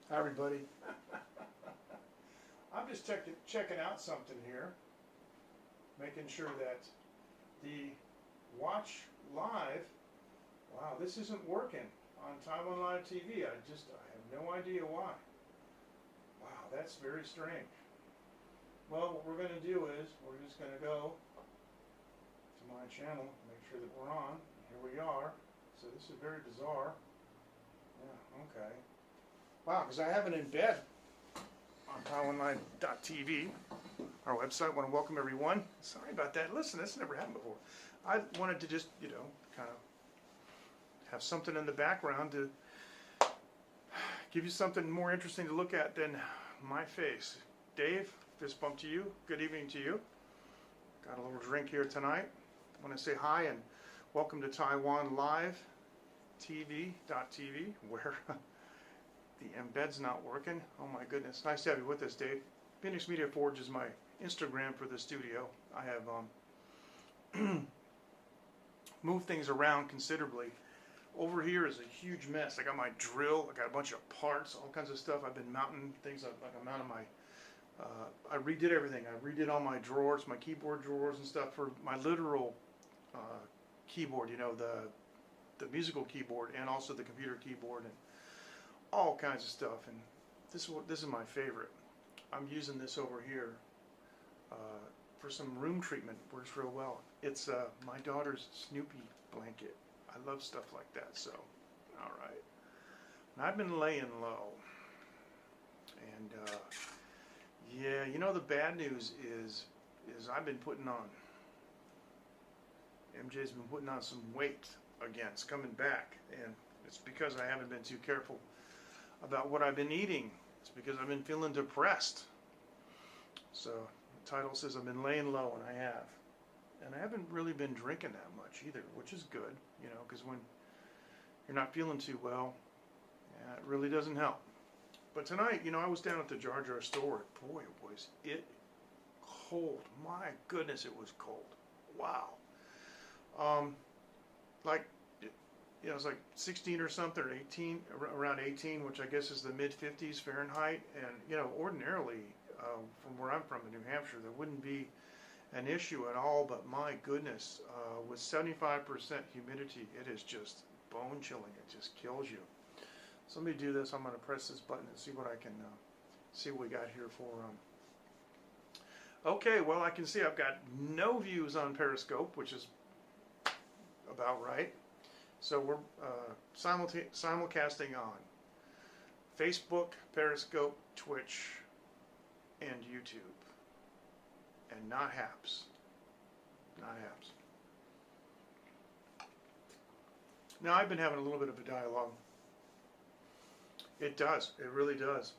Hi everybody. I'm just checking out something here, making sure that the watch live, wow, this isn't working on Taiwan Live TV. I have no idea why. Wow, that's very strange. Well, what we're going to do is we're just going to go to my channel, make sure that we're on. Here we are. So this is very bizarre. Yeah, okay. Wow, because I have it in bed on TaiwanLive.tv, our website. I want to welcome everyone. Sorry about that. Listen, this never happened before. I wanted to just, kind of have something in the background to give you something more interesting to look at than my face. Dave, fist bump to you. Good evening to you. Got a little drink here tonight. I want to say hi and welcome to Taiwan Live TV.tv, where the embed's not working. Oh my goodness. Nice to have you with us, Dave. Phoenix Media Forge is my Instagram for the studio. I have moved things around considerably. Over here is a huge mess. I got my drill, I got a bunch of parts, all kinds of stuff. I've been mounting things like I'm mounting my I redid everything. I redid all my drawers, my keyboard drawers and stuff for my literal keyboard, the musical keyboard and also the computer keyboard and all kinds of stuff. And this is my favorite. I'm using this over here for some room treatment. Works real well. It's my daughter's Snoopy blanket. I love stuff like that. So, all right. And I've been laying low. And yeah, the bad news is I've been putting on. MJ's been putting on some weight again. It's coming back, and it's because I haven't been too careful about what I've been eating. It's because I've been feeling depressed. So the title says I've been laying low, and I have. And I haven't really been drinking that much either, which is good, because when you're not feeling too well, yeah, it really doesn't help. But tonight, I was down at the Jar Jar store. Boy, was it cold. My goodness, it was cold. Wow. It was like 16 or something, or 18, around 18, which I guess is the mid-50s Fahrenheit. And, ordinarily, from where I'm from in New Hampshire, there wouldn't be an issue at all. But my goodness, with 75% humidity, it is just bone chilling. It just kills you. So let me do this. I'm going to press this button and see what I can see what we got here for. Okay, well, I can see I've got no views on Periscope, which is about right. So we're simulcasting on Facebook, Periscope, Twitch, and YouTube, and not Haps. Not Haps. Now, I've been having a little bit of a dialogue. It does. It really does.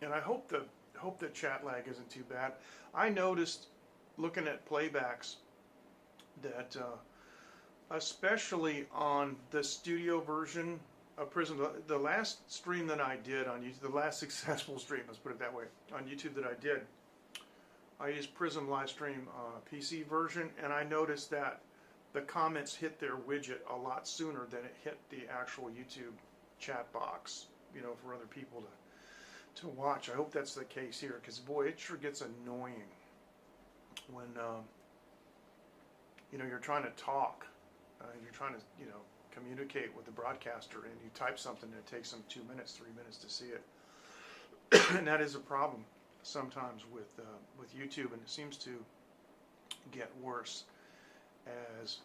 And I hope the chat lag isn't too bad. I noticed, looking at playbacks, that especially on the studio version of Prism, the last stream that I did on YouTube, the last successful stream, let's put it that way, on YouTube that I did, I used Prism Livestream PC version, and I noticed that the comments hit their widget a lot sooner than it hit the actual YouTube chat box, for other people to watch. I hope that's the case here, because boy, it sure gets annoying when you're trying to talk, you're trying to communicate with the broadcaster, and you type something that takes them 2 minutes, 3 minutes to see it, and that is a problem sometimes with YouTube, and it seems to get worse as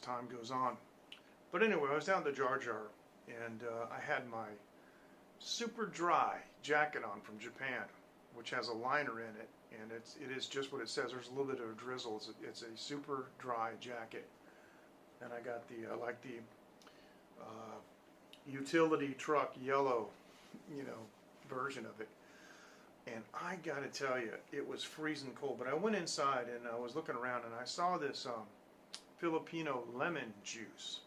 time goes on. But anyway, I was down at the Jar Jar, and I had my super dry jacket on from Japan, which has a liner in it, and it is just what it says. There's a little bit of a drizzle. It's a super dry jacket, and I got the utility truck yellow, version of it. And I got to tell you, it was freezing cold. But I went inside and I was looking around, and I saw this Filipino lemon juice,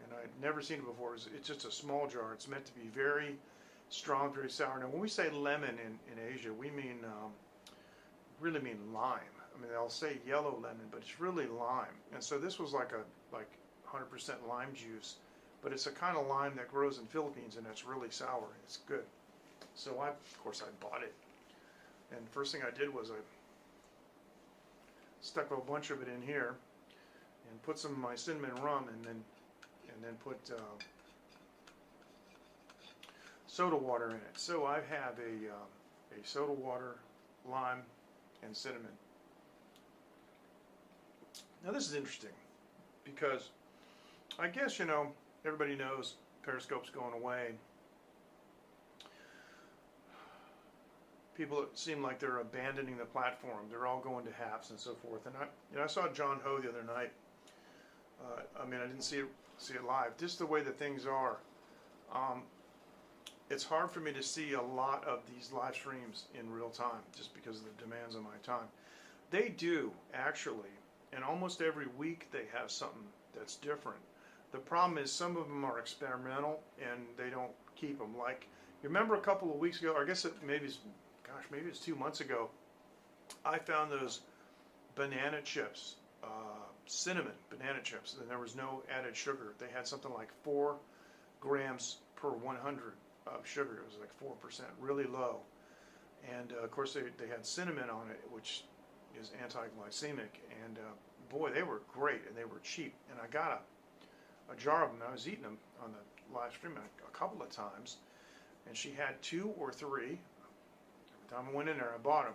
and I'd never seen it before. It's just a small jar. It's meant to be very strong, very sour. Now, when we say lemon in Asia, we mean really mean lime. I mean, they'll say yellow lemon, but it's really lime. And so this was like 100% lime juice but it's a kind of lime that grows in Philippines, and it's really sour. It's good. So of course, I bought it, and the first thing I did was I stuck a bunch of it in here, and put some of my cinnamon rum, and then put soda water in it. So I have a soda water, lime, and cinnamon. Now this is interesting because I guess, everybody knows Periscope's going away. People seem like they're abandoning the platform. They're all going to Haps and so forth. And I saw John Ho the other night. I didn't see it live. Just the way that things are. It's hard for me to see a lot of these live streams in real time just because of the demands on my time. They do, actually, and almost every week they have something that's different. The problem is some of them are experimental and they don't keep them. Like, you remember a couple of weeks ago, or I guess maybe it's 2 months ago, I found those banana chips, cinnamon banana chips, and there was no added sugar. They had something like 4 grams per 100 of sugar. It was like 4%, really low. And of course they had cinnamon on it, which is anti-glycemic. And boy, they were great, and they were cheap. And I got a jar of them. I was eating them on the live stream a couple of times, and she had 2 or 3. Every time I went in there, I bought them.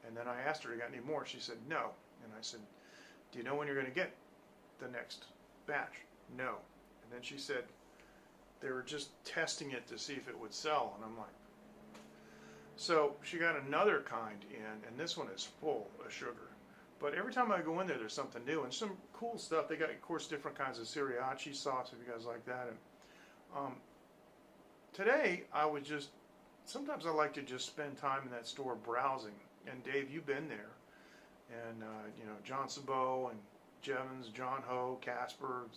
And then I asked her, "You got any more?" She said, "No." And I said, "Do you know when you're going to get the next batch?" "No." And then she said, they were just testing it to see if it would sell. And I'm like, so she got another kind in, and this one is full of sugar. But every time I go in there, there's something new and some cool stuff. They got, of course, different kinds of sriracha sauce, if you guys like that. And today, sometimes I like to just spend time in that store browsing. And Dave, you've been there. And, John Sabot and Jevons, John Ho, Casper,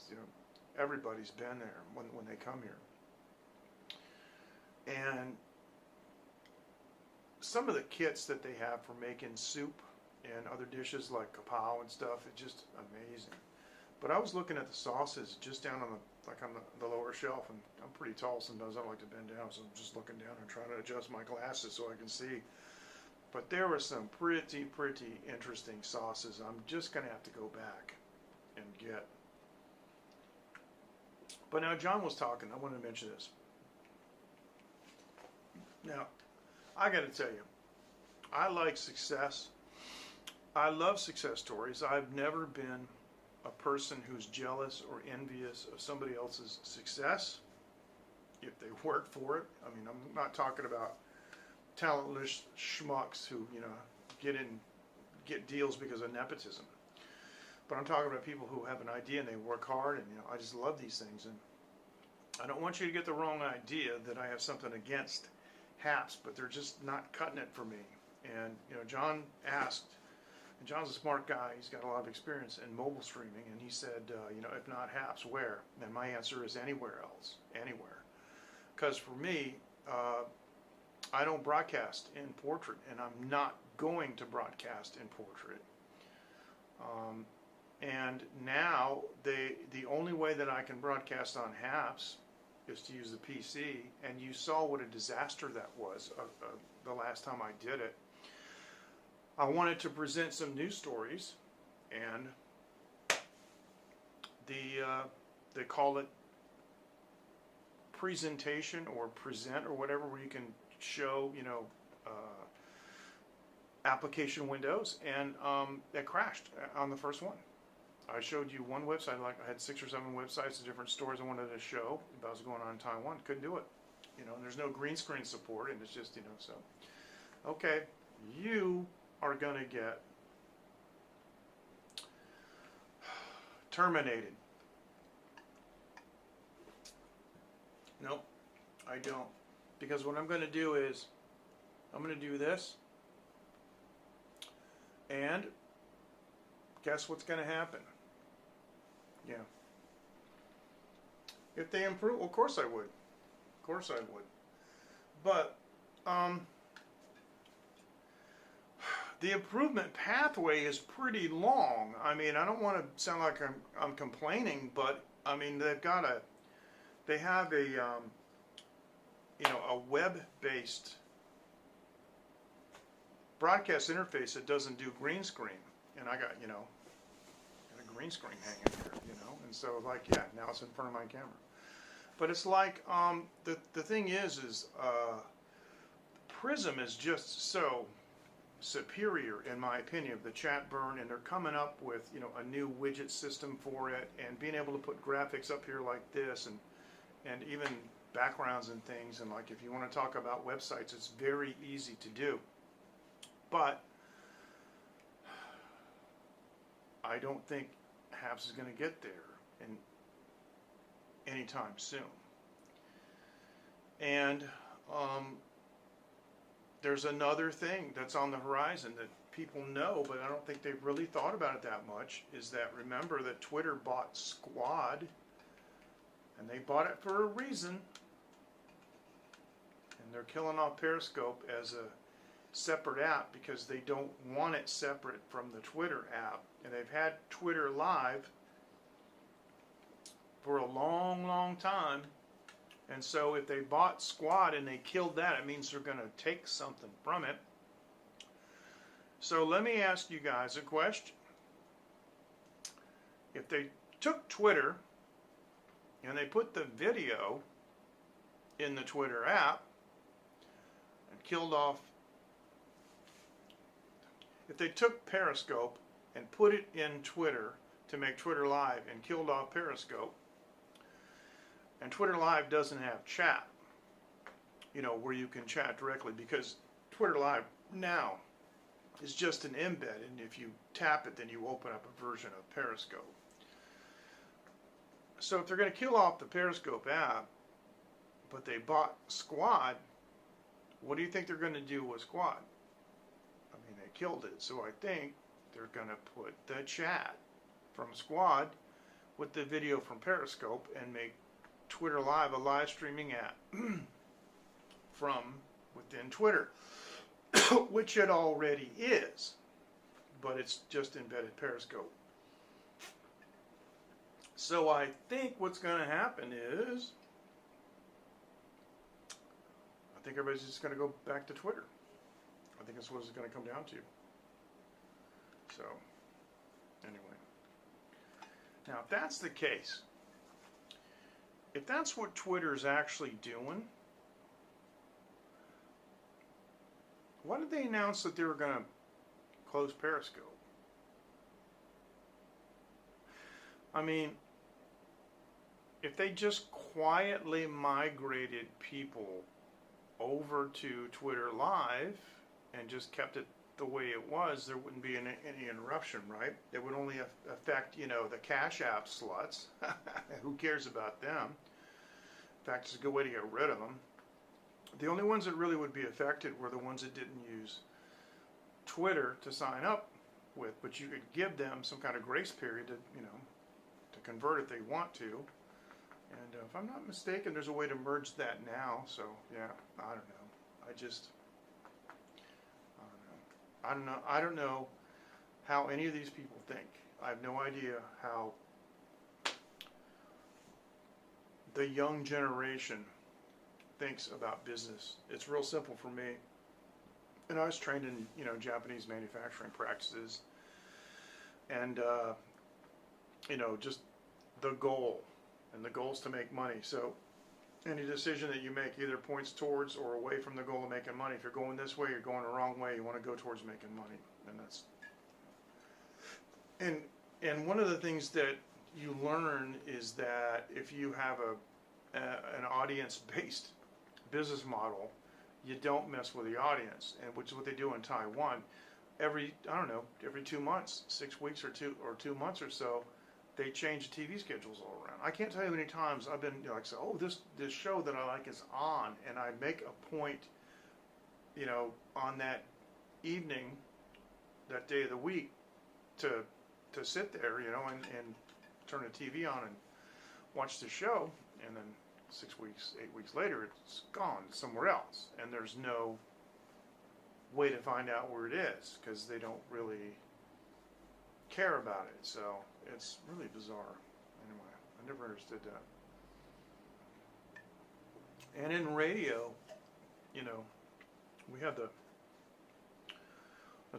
everybody's been there when they come here. And some of the kits that they have for making soup and other dishes like kapow and stuff, it's just amazing. But I was looking at the sauces just down on the lower shelf, and I'm pretty tall sometimes. I like to bend down, so I'm just looking down and trying to adjust my glasses so I can see. But there were some pretty interesting sauces. I'm just going to have to go back and get. But now John was talking. I want to mention this. Now, I got to tell you, I like success. I love success stories. I've never been a person who's jealous or envious of somebody else's success if they work for it. I'm not talking about talentless schmucks who, get deals because of nepotism. But I'm talking about people who have an idea and they work hard, and I just love these things. And I don't want you to get the wrong idea that I have something against Haps, but they're just not cutting it for me. And John asked, and John's a smart guy. He's got a lot of experience in mobile streaming, and he said, if not Haps, where? And my answer is anywhere else, anywhere. Because for me, I don't broadcast in portrait, and I'm not going to broadcast in portrait. And now the only way that I can broadcast on Haps is to use the PC, and you saw what a disaster that was the last time I did it. I wanted to present some news stories, and they call it presentation or present or whatever, where you can show application windows, and it crashed on the first one. I showed you one website. I had 6 or 7 websites of different stores I wanted to show about what's going on in Taiwan. Couldn't do it, and there's no green screen support, and it's just so. Okay, you are gonna get terminated. Nope, I don't, because what I'm going to do is I'm going to do this, and guess what's going to happen? Yeah. If they improve, well, of course I would. Of course I would. But the improvement pathway is pretty long. I don't want to sound like I'm complaining, but they've got they have a a web-based broadcast interface that doesn't do green screen, and I got a green screen hanging here, and so like now it's in front of my camera. But it's like the thing is Prism is just so superior in my opinion of the chat burn, and they're coming up with a new widget system for it, and being able to put graphics up here like this, and even backgrounds and things, and like if you want to talk about websites, it's very easy to do. But I don't think HAPS is going to get there anytime soon. And there's another thing that's on the horizon that people know, but I don't think they've really thought about it that much, is that remember that Twitter bought Squad, and they bought it for a reason, and they're killing off Periscope as a separate app because they don't want it separate from the Twitter app. And they've had Twitter Live for a long, long time. And so if they bought Squad and they killed that, it means they're going to take something from it. So let me ask you guys a question. If they took Twitter and they put the video in the Twitter app and killed off, if they took Periscope and put it in Twitter to make Twitter Live and killed off Periscope, and Twitter Live doesn't have chat, where you can chat directly, because Twitter Live now is just an embed, and if you tap it, then you open up a version of Periscope. So if they're going to kill off the Periscope app, but they bought Squad, what do you think they're going to do with Squad? I mean, they killed it, so I think they're going to put the chat from Squad with the video from Periscope and make Twitter Live a live streaming app from within Twitter, which it already is, but it's just embedded Periscope. So I think what's going to happen is, I think everybody's just going to go back to Twitter. I think that's what it's going to come down to. So, anyway. Now, if that's the case, if that's what Twitter's actually doing, why did they announce that they were going to close Periscope? I mean, if they just quietly migrated people over to Twitter Live and just kept it the way it was, there wouldn't be any interruption, right? It would only affect, the Cash App sluts. Who cares about them? In fact, it's a good way to get rid of them. The only ones that really would be affected were the ones that didn't use Twitter to sign up with, but you could give them some kind of grace period to, to convert if they want to. And if I'm not mistaken, there's a way to merge that now. So yeah, I don't know. I don't know how any of these people think. I have no idea how the young generation thinks about business. It's real simple for me. And I was trained in, Japanese manufacturing practices, and just the goal, and the goal is to make money. So any decision that you make either points towards or away from the goal of making money. If you're going this way, you're going the wrong way. You want to go towards making money, and that's. And one of the things that you learn is that if you have an audience-based business model, you don't mess with the audience, and which is what they do in Taiwan. Every 2 months, 6 weeks or 2 months or so, they change the TV schedules all around. I can't tell you how many times I've been say, oh, this show that I like is on, and I make a point, on that evening, that day of the week, to sit there, and turn the TV on and watch the show, and then 6 weeks, 8 weeks later, it's gone somewhere else, and there's no way to find out where it is because they don't really care about it. So it's really bizarre. Anyway, I never understood that. And in radio, you know, we had the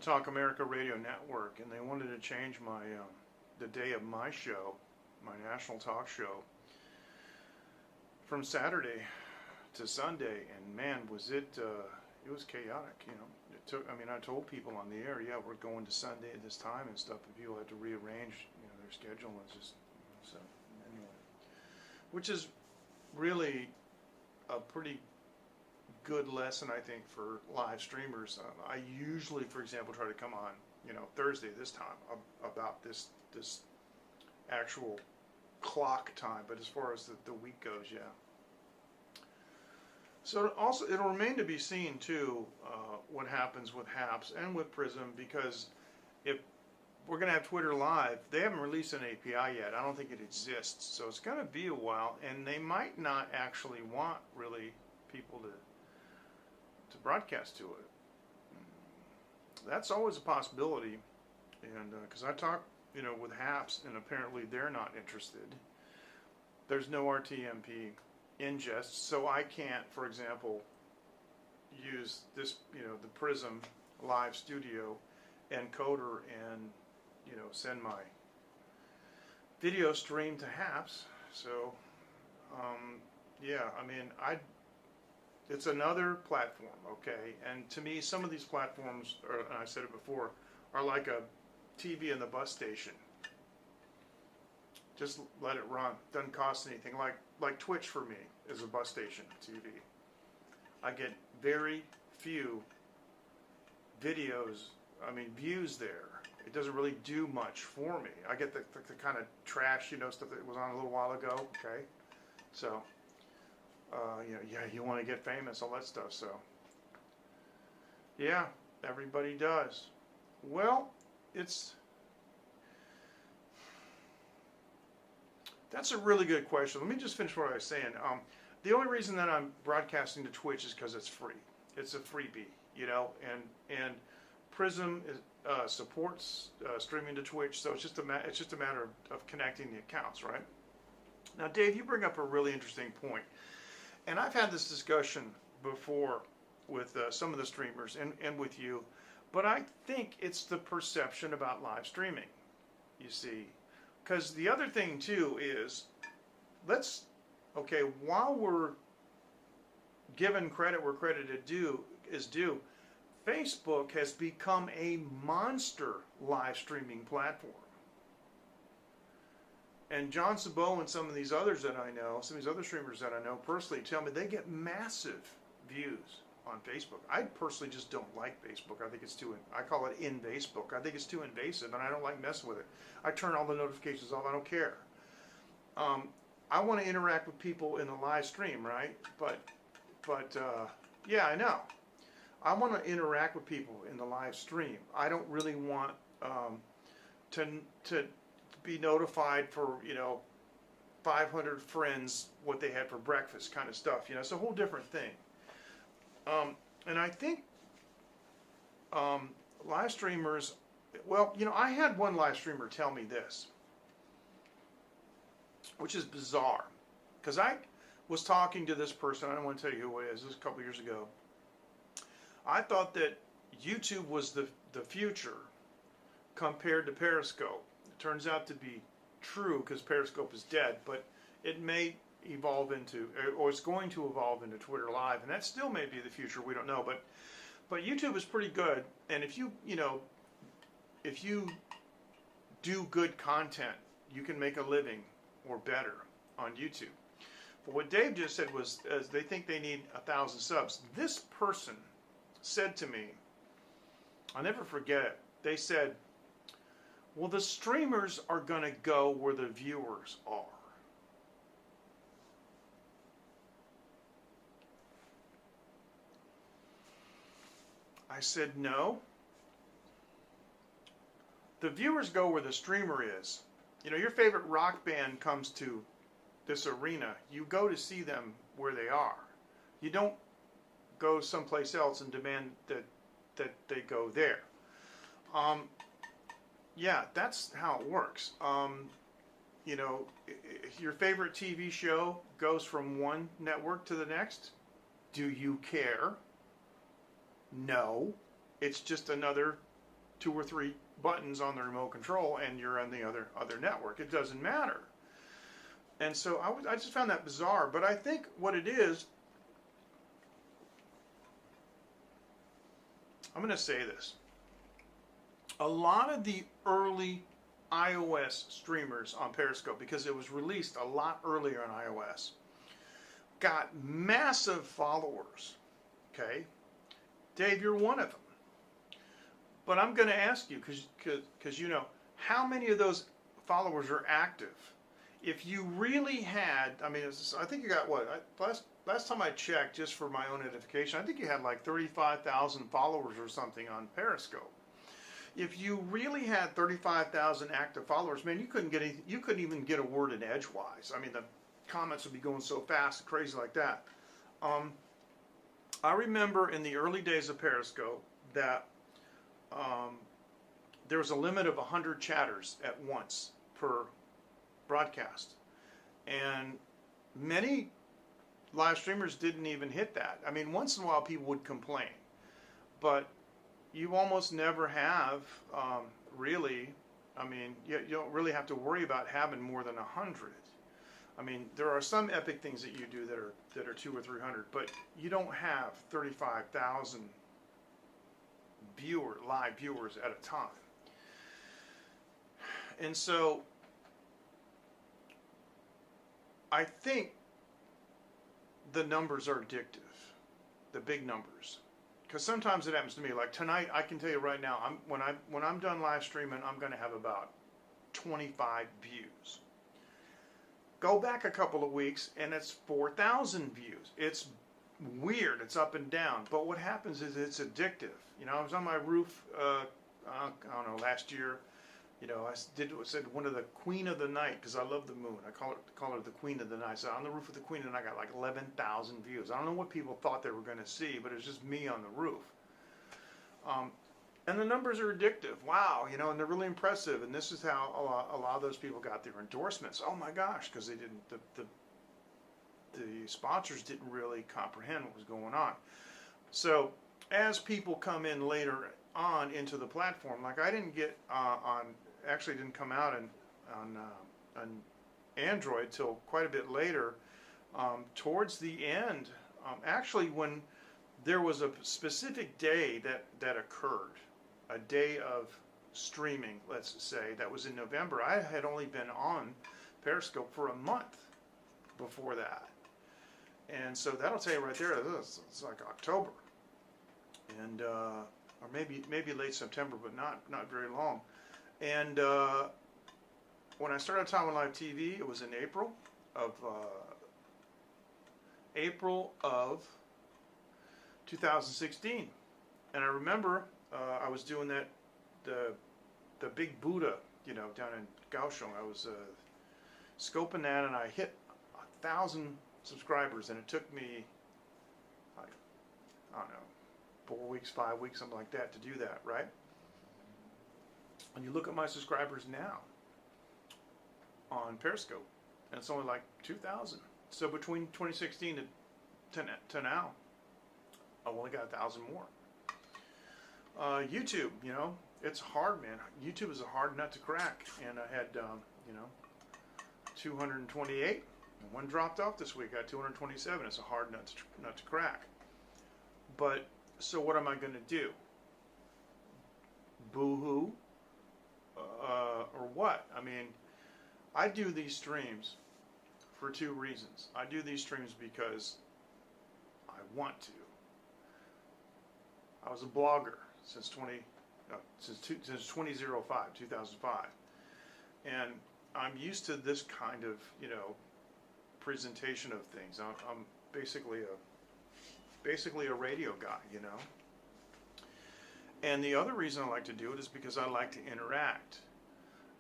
Talk America Radio Network, and they wanted to change my the day of my show, my national talk show, from Saturday to Sunday. And man, was it was chaotic. You know, it took. I mean, I told people on the air, yeah, we're going to Sunday at this time and stuff, and people had to rearrange, you know, their schedule. And just so anyway, which is really a pretty good lesson, I think, for live streamers. I usually, for example, try to come on, you know, Thursday this time about this actual clock time. But as far as the week goes, yeah. So also, it'll remain to be seen too what happens with HAPS and with Prism, because if we're going to have Twitter Live, they haven't released an API yet. I don't think it exists, so it's going to be a while, and they might not actually want really people to broadcast to it. That's always a possibility, and because I talk, you know, with HAPS, and apparently they're not interested. There's no RTMP ingest, so I can't, for example, use this, you know, the Prism Live Studio encoder and, you know, send my video stream to HAPS. So, yeah, I mean, it's another platform, okay? And to me, some of these platforms, and I said it before, are like a TV in the bus station. Just let it run. Doesn't cost anything. Like Twitch for me is a bus station TV. I get very few videos, views there. It doesn't really do much for me. I get the kind of trash, you know, stuff that was on a little while ago, okay? So, yeah, you want to get famous, all that stuff, so. Yeah, everybody does. Well, that's a really good question. Let me just finish what I was saying. The only reason that I'm broadcasting to Twitch is because it's free. It's a freebie, you know, and Prism supports streaming to Twitch, so it's just a matter of connecting the accounts, right? Now, Dave, you bring up a really interesting point, and I've had this discussion before with some of the streamers and with you, but I think it's the perception about live streaming, you see. Because the other thing, too, is, while we're given credit where credit is due, Facebook has become a monster live streaming platform. And John Sabot and some of these others that I know, some of these other streamers that I know personally, tell me they get massive views on Facebook. I personally just don't like Facebook. I think it's I call it in-Facebook. I think it's too invasive, and I don't like messing with it. I turn all the notifications off. I don't care. I want to interact with people in the live stream, right? But yeah, I know. I want to interact with people in the live stream. I don't really want to be notified for, 500 friends what they had for breakfast kind of stuff. You know, it's a whole different thing. And I think live streamers, I had one live streamer tell me this, which is bizarre, because I was talking to this person. I don't want to tell you who it is. This was a couple years ago. I thought that YouTube was the future compared to Periscope. It turns out to be true, because Periscope is dead, but it may evolve into, or it's going to evolve into Twitter Live, and that still may be the future. We don't know, but YouTube is pretty good, and if you do good content, you can make a living or better on YouTube. But what Dave just said was, they think they need 1,000 subs. This person said to me, I'll never forget it. They said, well, the streamers are going to go where the viewers are. I said, no. The viewers go where the streamer is. You know, your favorite rock band comes to this arena. You go to see them where they are. You don't go someplace else and demand that they go there. Yeah, that's how it works. you know, your favorite TV show goes from one network to the next. Do you care? No. It's just another 2 or 3 buttons on the remote control and you're on the other network. It doesn't matter. And so I just found that bizarre. But I think what it is, I'm going to say this. A lot of the early iOS streamers on Periscope, because it was released a lot earlier on iOS, got massive followers. Okay? Dave, you're one of them. But I'm going to ask you, because you know, how many of those followers are active? If you really had, I mean, I think you got what? Last time I checked, just for my own edification, I think you had like 35,000 followers or something on Periscope. If you really had 35,000 active followers, man, you couldn't even get a word in edgewise. I mean, the comments would be going so fast and crazy like that. I remember in the early days of Periscope that there was a limit of 100 chatters at once per broadcast, and many live streamers didn't even hit that. I mean, once in a while people would complain, but you almost never have really. I mean, you don't really have to worry about having more than 100. I mean, there are some epic things that you do that are 200 or 300, but you don't have 35,000 live viewers at a time. And so I think the numbers are addictive, the big numbers. Because sometimes it happens to me. Like tonight, I can tell you right now, when I'm done live streaming, I'm going to have about 25 views. Go back a couple of weeks, and it's 4,000 views. It's weird. It's up and down. But what happens is it's addictive. You know, I was on my roof, I don't know, last year. You know, I said one of the Queen of the Night, because I love the moon. I call her the Queen of the Night. So on the roof of the Queen, and I got like 11,000 views. I don't know what people thought they were going to see, but it was just me on the roof. And the numbers are addictive. Wow, you know, and they're really impressive. And this is how a lot of those people got their endorsements. Oh my gosh, because they didn't. The sponsors didn't really comprehend what was going on. So as people come in later on into the platform, like I didn't get actually didn't come out on Android till quite a bit later, towards the end. Actually, when there was a specific day that occurred, a day of streaming, let's say, that was in November. I had only been on Periscope for a month before that. And so that'll tell you right there, it's like October. And, or maybe late September, but not very long. And when I started Taiwan Live TV, it was in April of 2016. And I remember I was doing the big Buddha, you know, down in Kaohsiung. I was scoping that, and I hit 1,000 subscribers, and it took me, I don't know, 4 weeks, 5 weeks, something like that to do that, right? And you look at my subscribers now on Periscope, and it's only like 2,000. So between 2016 to now, I've only got 1,000 more. YouTube, you know, it's hard, man. YouTube is a hard nut to crack, and I had, you know, 228. And one dropped off this week. I got 227. It's a hard nut to crack. But so what am I going to do? Boo-hoo? Or what? I mean, I do these streams for 2 reasons. I do these streams because I want to. I was a blogger since 2005, and I'm used to this kind of, you know, presentation of things. I'm basically a radio guy, you know. And the other reason I like to do it is because I like to interact,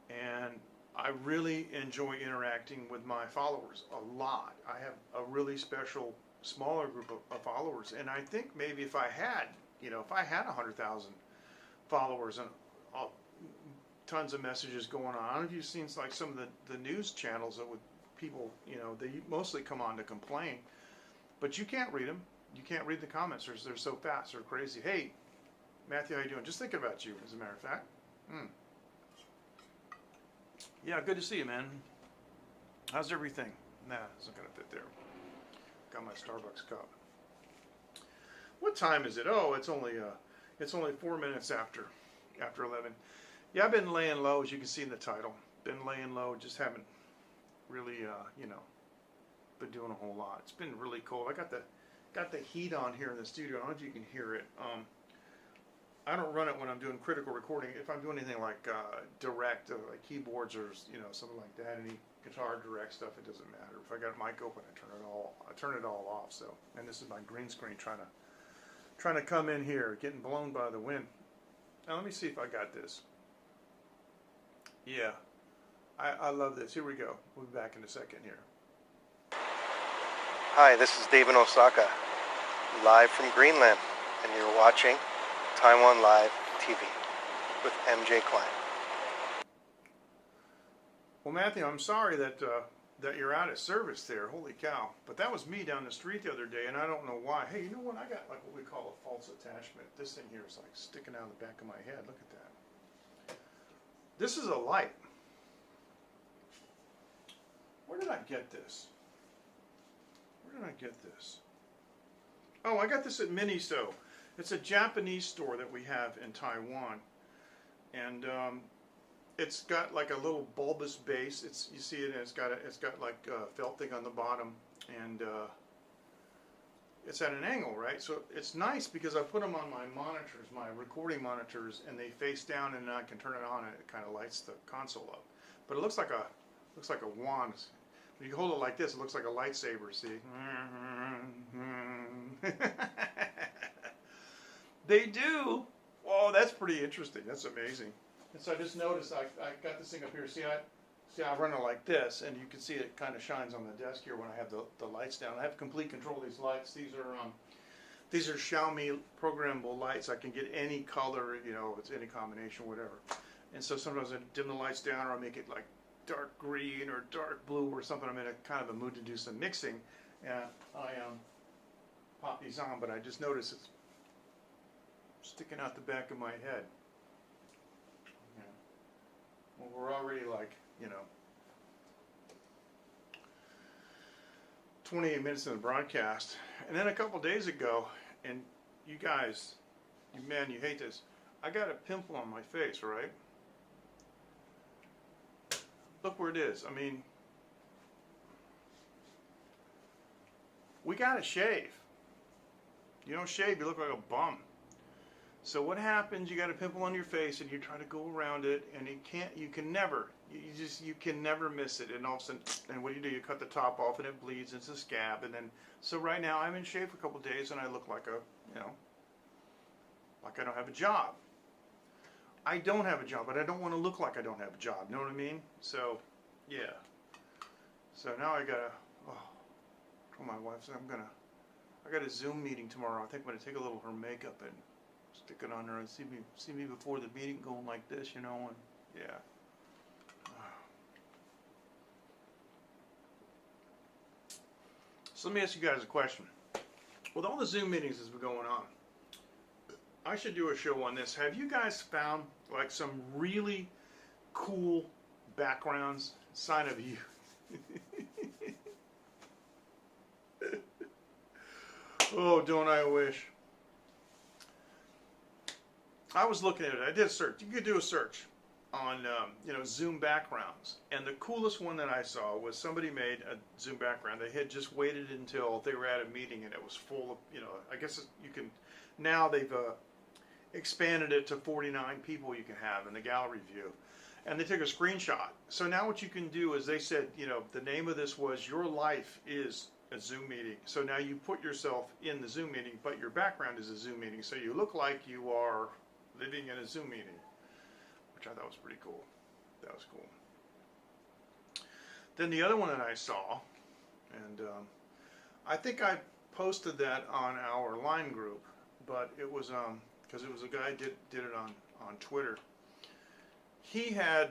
and I really enjoy interacting with my followers a lot. I have a really special smaller group of followers, and I think maybe if I had, you know, if I had 100,000 followers, and tons of messages going on. I don't know if you've seen like some of the news channels that would people, they mostly come on to complain, but you can't read them. You can't read the comments. They're so fast. They're crazy. Hey, Matthew, how you doing? Just thinking about you, as a matter of fact. Yeah, good to see you, man. How's everything? Nah, it's not gonna fit there. Got my Starbucks cup. What time is it? Oh, it's only 4 minutes after 11. Yeah, I've been laying low, as you can see in the title. Been laying low, just haven't really, been doing a whole lot. It's been really cold. I got the heat on here in the studio. I don't know if you can hear it. I don't run it when I'm doing critical recording. If I'm doing anything like direct, like keyboards or something like that, any guitar direct stuff, it doesn't matter. If I got a mic open, I turn it all off. So, and this is my green screen trying to come in here, getting blown by the wind. Now let me see if I got this. Yeah, I love this. Here we go. We'll be back in a second here. Hi, this is Dave in Osaka, live from Greenland, and you're watching Taiwan Live TV with MJ Klein. Well, Matthew, I'm sorry that you're out of service there. Holy cow. But that was me down the street the other day, and I don't know why. Hey, you know what? I got like what we call a false attachment. This thing here is like sticking out of the back of my head. Look at that. This is a light. Where did I get this? Oh, I got this at Miniso. It's a Japanese store that we have in Taiwan, and it's got like a little bulbous base. You see it, and it's got like a felt thing on the bottom, and it's at an angle, right? So it's nice because I put them on my monitors, my recording monitors, and they face down, and I can turn it on, and it kind of lights the console up. But it looks like a wand. When you hold it like this, it looks like a lightsaber. See? They do. Whoa, that's pretty interesting. That's amazing. And so I just noticed I got this thing up here. See, I run it like this, and you can see it kind of shines on the desk here when I have the lights down. I have complete control of these lights. These are Xiaomi programmable lights. I can get any color, it's any combination, whatever. And so sometimes I dim the lights down, or I make it like dark green or dark blue or something. I'm in a kind of a mood to do some mixing, and I pop these on. But I just noticed it's sticking out the back of my head. Yeah. Well, we're already like 28 minutes in the broadcast, and then a couple days ago, and you guys, you hate this. I got a pimple on my face, right? Look where it is. I mean, we gotta shave. You don't shave, you look like a bum. So what happens? You got a pimple on your face, and you try to go around it, and you can never miss it. And all of a sudden, and what do? You cut the top off, and it bleeds. It's a scab, and then so right now I'm in shave for a couple of days, and I look like like I don't have a job. I don't have a job, but I don't want to look like I don't have a job. You know what I mean? So, yeah. So now I gotta. Told my wife, I got a Zoom meeting tomorrow. I think I'm gonna take a little of her makeup and stick it on her and see me before the meeting going like this, and yeah. So let me ask you guys a question. With all the Zoom meetings that's been going on, I should do a show on this. Have you guys found like some really cool backgrounds? Sign of you. Oh, don't I wish. I was looking at it. I did a search. You could do a search on Zoom backgrounds, and the coolest one that I saw was somebody made a Zoom background. They had just waited until they were at a meeting, and it was full of I guess you can now they've expanded it to 49 people you can have in the gallery view, and they took a screenshot. So now what you can do is they said the name of this was Your Life is a Zoom Meeting. So now you put yourself in the Zoom meeting, but your background is a Zoom meeting, so you look like you are living in a Zoom meeting, which I thought was pretty cool. That was cool. Then the other one that I saw, and I think I posted that on our line group, but it was because it was a guy did it on Twitter, he had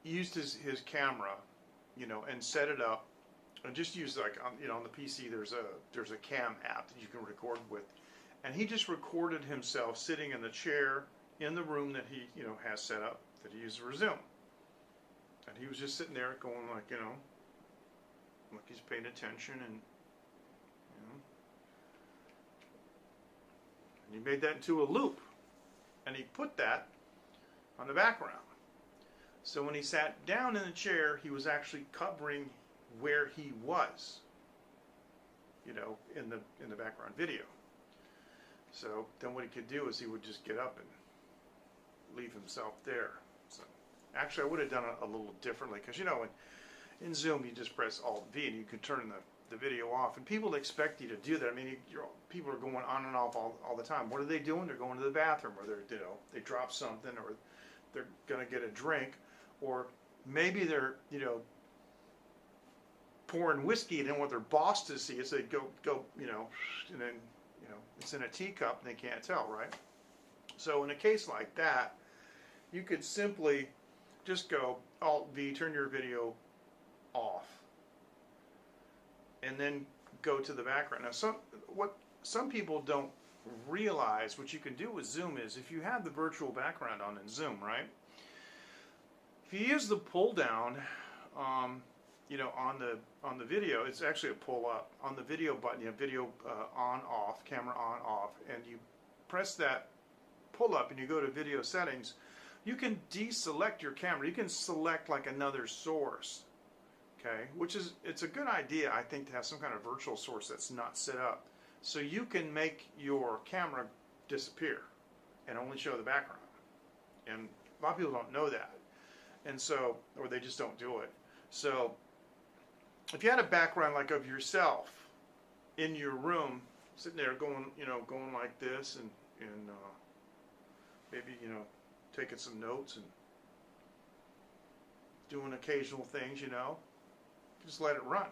used his camera, you know, and set it up, and just used like you know, on the PC there's a cam app that you can record with, and he just recorded himself sitting in the chair in the room that he, you know, has set up that he uses for Zoom, and he was just sitting there going like, you know, like he's paying attention, and you know, and he made that into a loop, and he put that on the background. So when he sat down in the chair, he was actually covering where he was, you know, in the background video. So then what he could do is he would just get up and leave himself there. So actually I would have done it a little differently, because you know, in Zoom you just press Alt-V and you can turn the video off, and people expect you to do that. I mean, people are going on and off all the time. What are they doing? They're going to the bathroom, or they're, you know, they drop something, or they're going to get a drink, or maybe they're, you know, pouring whiskey and they want their boss to see it, so they go, you know, and then, you know, it's in a teacup and they can't tell, right? So in a case like that, you could simply just go Alt-V, turn your video off, and then go to the background. Now, what some people don't realize, what you can do with Zoom is, if you have the virtual background on in Zoom, right? If you use the pull down, you know, on the video, it's actually a pull up. On the video button, you have video on, off, camera on, off, and you press that pull up and you go to video settings. You can deselect your camera. You can select like another source, okay? Which is, it's a good idea, I think, to have some kind of virtual source that's not set up, so you can make your camera disappear and only show the background. And a lot of people don't know that, and so, or they just don't do it. So if you had a background like of yourself in your room, sitting there going, you know, going like this, and maybe, you know, taking some notes and doing occasional things, you know, just let it run.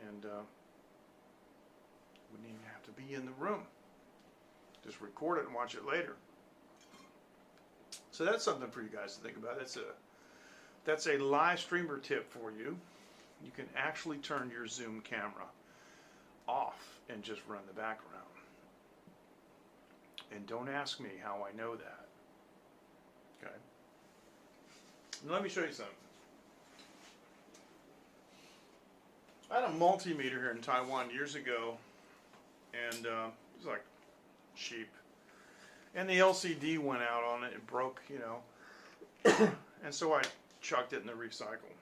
And wouldn't even have to be in the room. Just record it and watch it later. So that's something for you guys to think about. That's a live streamer tip for you. You can actually turn your Zoom camera off and just run the background. And don't ask me how I know that. Okay. Now let me show you something. I had a multimeter here in Taiwan years ago, and it was like cheap. And the LCD went out on it. It broke, you know. And so I chucked it in the recycle.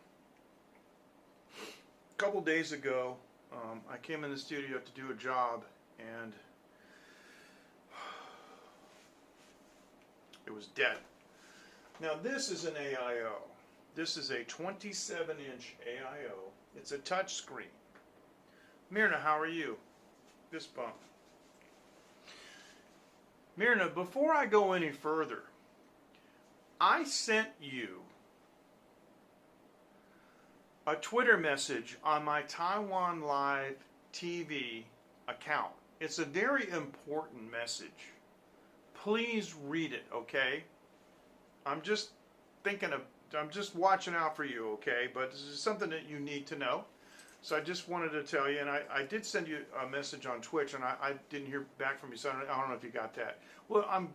A couple days ago, I came in the studio to do a job, and it was dead. Now this is an AIO. This is a 27-inch AIO. It's a touch screen. Myrna, how are you? Fist bump. Myrna, before I go any further, I sent you a Twitter message on my Taiwan Live TV account. It's a very important message. Please read it, okay? I'm just watching out for you, okay? But this is something that you need to know. So I just wanted to tell you, and I did send you a message on Twitch, and I didn't hear back from you, so I don't know if you got that. Well, I'm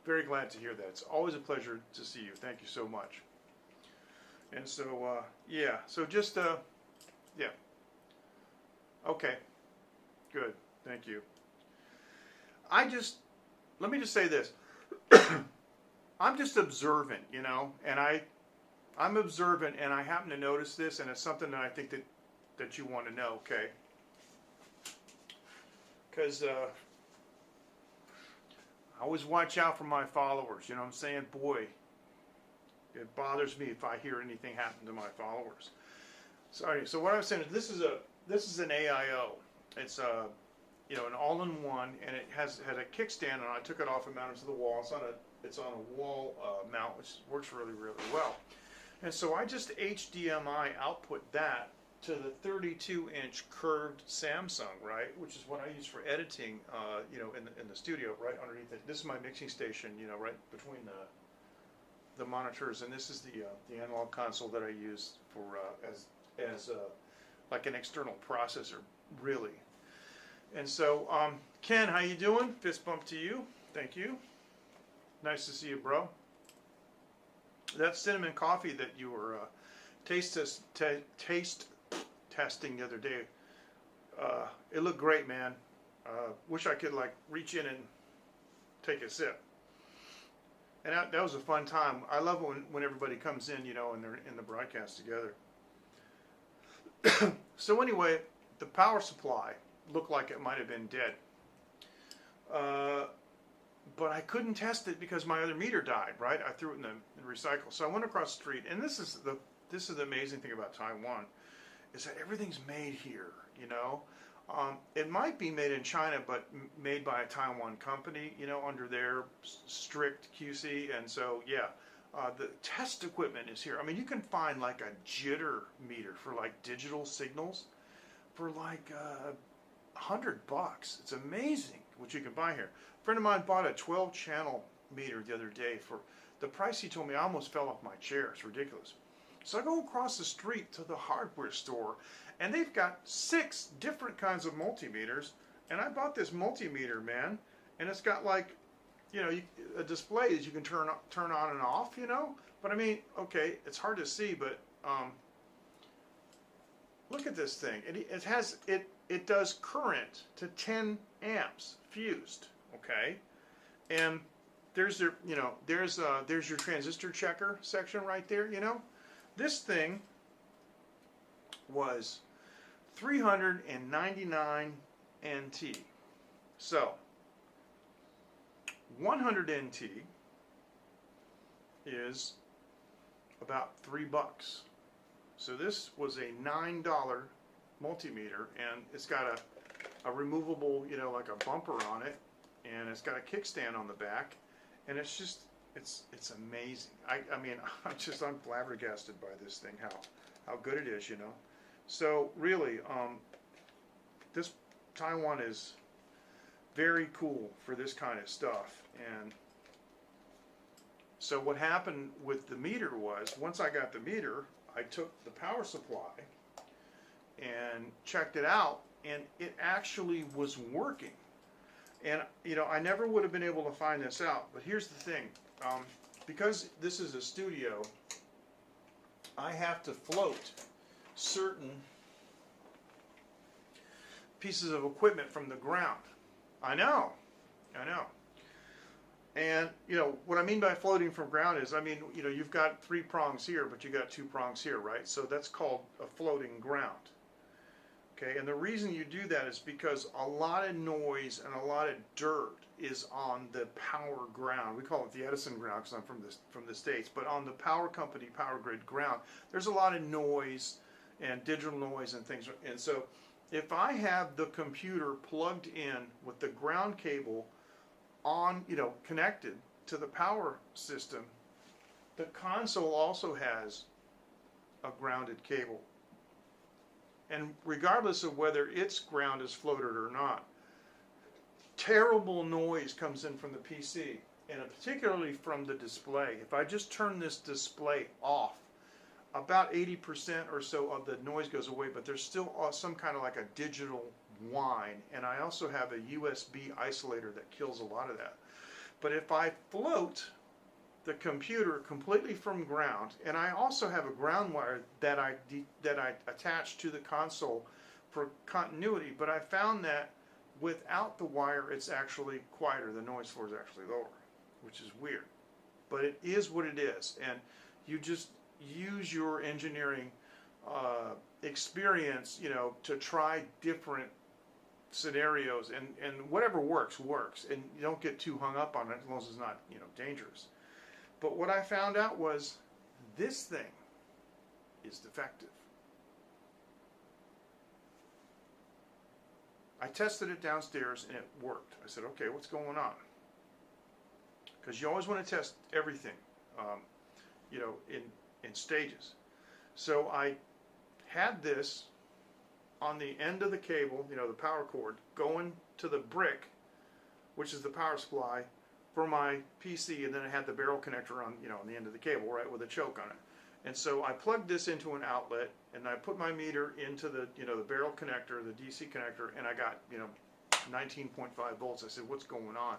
very glad to hear that. It's always a pleasure to see you. Thank you so much. And so, yeah, so just, yeah. Okay, good, thank you. Let me just say this. I'm just observant, you know, and I'm observant, and I happen to notice this, and it's something that I think that you want to know, okay? Because I always watch out for my followers, you know what I'm saying? Boy, it bothers me if I hear anything happen to my followers. Sorry, so what I was saying is this is an AIO. It's you know, an all-in-one, and it had a kickstand, and I took it off and mounted it to the wall. It's on a wall mount, which works really, really well. And so I just HDMI output that to the 32-inch curved Samsung, right, which is what I use for editing, you know, in the studio, right underneath it. This is my mixing station, you know, right between the monitors, and this is the analog console that I use for as like an external processor, really. And so, Ken, how you doing? Fist bump to you. Thank you. Nice to see you, bro. That cinnamon coffee that you were taste testing the other day, it looked great, man. Wish I could like reach in and take a sip. And that was a fun time. I love when everybody comes in, you know, and they're in the broadcast together. So anyway, the power supply looked like it might have been dead. But I couldn't test it because my other meter died, right? I threw it in the recycle. So I went across the street, and this is the amazing thing about Taiwan, is that everything's made here, you know? It might be made in China, but made by a Taiwan company, you know, under their strict QC. And so, yeah, the test equipment is here. I mean, you can find like a jitter meter for like digital signals for like $100. It's amazing what you can buy here. A friend of mine bought a 12-channel meter the other day for the price he told me. I almost fell off my chair. It's ridiculous. So I go across the street to the hardware store, and they've got 6 different kinds of multimeters. And I bought this multimeter, man, and it's got like, you know, a display that you can turn on and off, you know. But I mean, okay, it's hard to see, but look at this thing. It does current to 10 amps fused, okay, and there's your, you know, there's your transistor checker section right there, you know. This thing was 399 NT. So 100 NT is about $3. So this was a $9 multimeter, and it's got a removable, you know, like a bumper on it, and it's got a kickstand on the back, and it's just it's amazing. I mean, I'm flabbergasted by this thing, how good it is, you know. So really, this Taiwan is very cool for this kind of stuff. And so what happened with the meter was, once I got the meter, I took the power supply and checked it out, and it actually was working. And you know, I never would have been able to find this out, but here's the thing. Because this is a studio, I have to float certain pieces of equipment from the ground. I know. And you know what I mean by floating from ground is, I mean, you know, you've got 3 prongs here, but you got 2 prongs here, right? So that's called a floating ground. Okay, and the reason you do that is because a lot of noise and a lot of dirt is on the power ground. We call it the Edison ground because I'm from the States, but on the power company, power grid ground, there's a lot of noise and digital noise and things. And so if I have the computer plugged in with the ground cable on, you know, connected to the power system, the console also has a grounded cable. And regardless of whether its ground is floated or not, terrible noise comes in from the PC, and particularly from the display. If I just turn this display off, about 80% or so of the noise goes away, but there's still some kind of like a digital whine. And I also have a USB isolator that kills a lot of that. But if I float the computer completely from ground, and I also have a ground wire that I attach to the console for continuity, but I found that without the wire it's actually quieter. The noise floor is actually lower, which is weird, but it is what it is. And you just use your engineering experience, you know, to try different scenarios, and whatever works, and you don't get too hung up on it as long as it's not, you know, dangerous. But what I found out was this thing is defective. I tested it downstairs and it worked. I said, okay, what's going on? Because you always want to test everything, you know, in stages. So I had this on the end of the cable, the power cord, going to the brick, which is the power supply for my PC, and then it had the barrel connector on, on the end of the cable, right, with a choke on it. And so I plugged this into an outlet, and I put my meter into the, the barrel connector, the DC connector, and I got, 19.5 volts. I said, what's going on?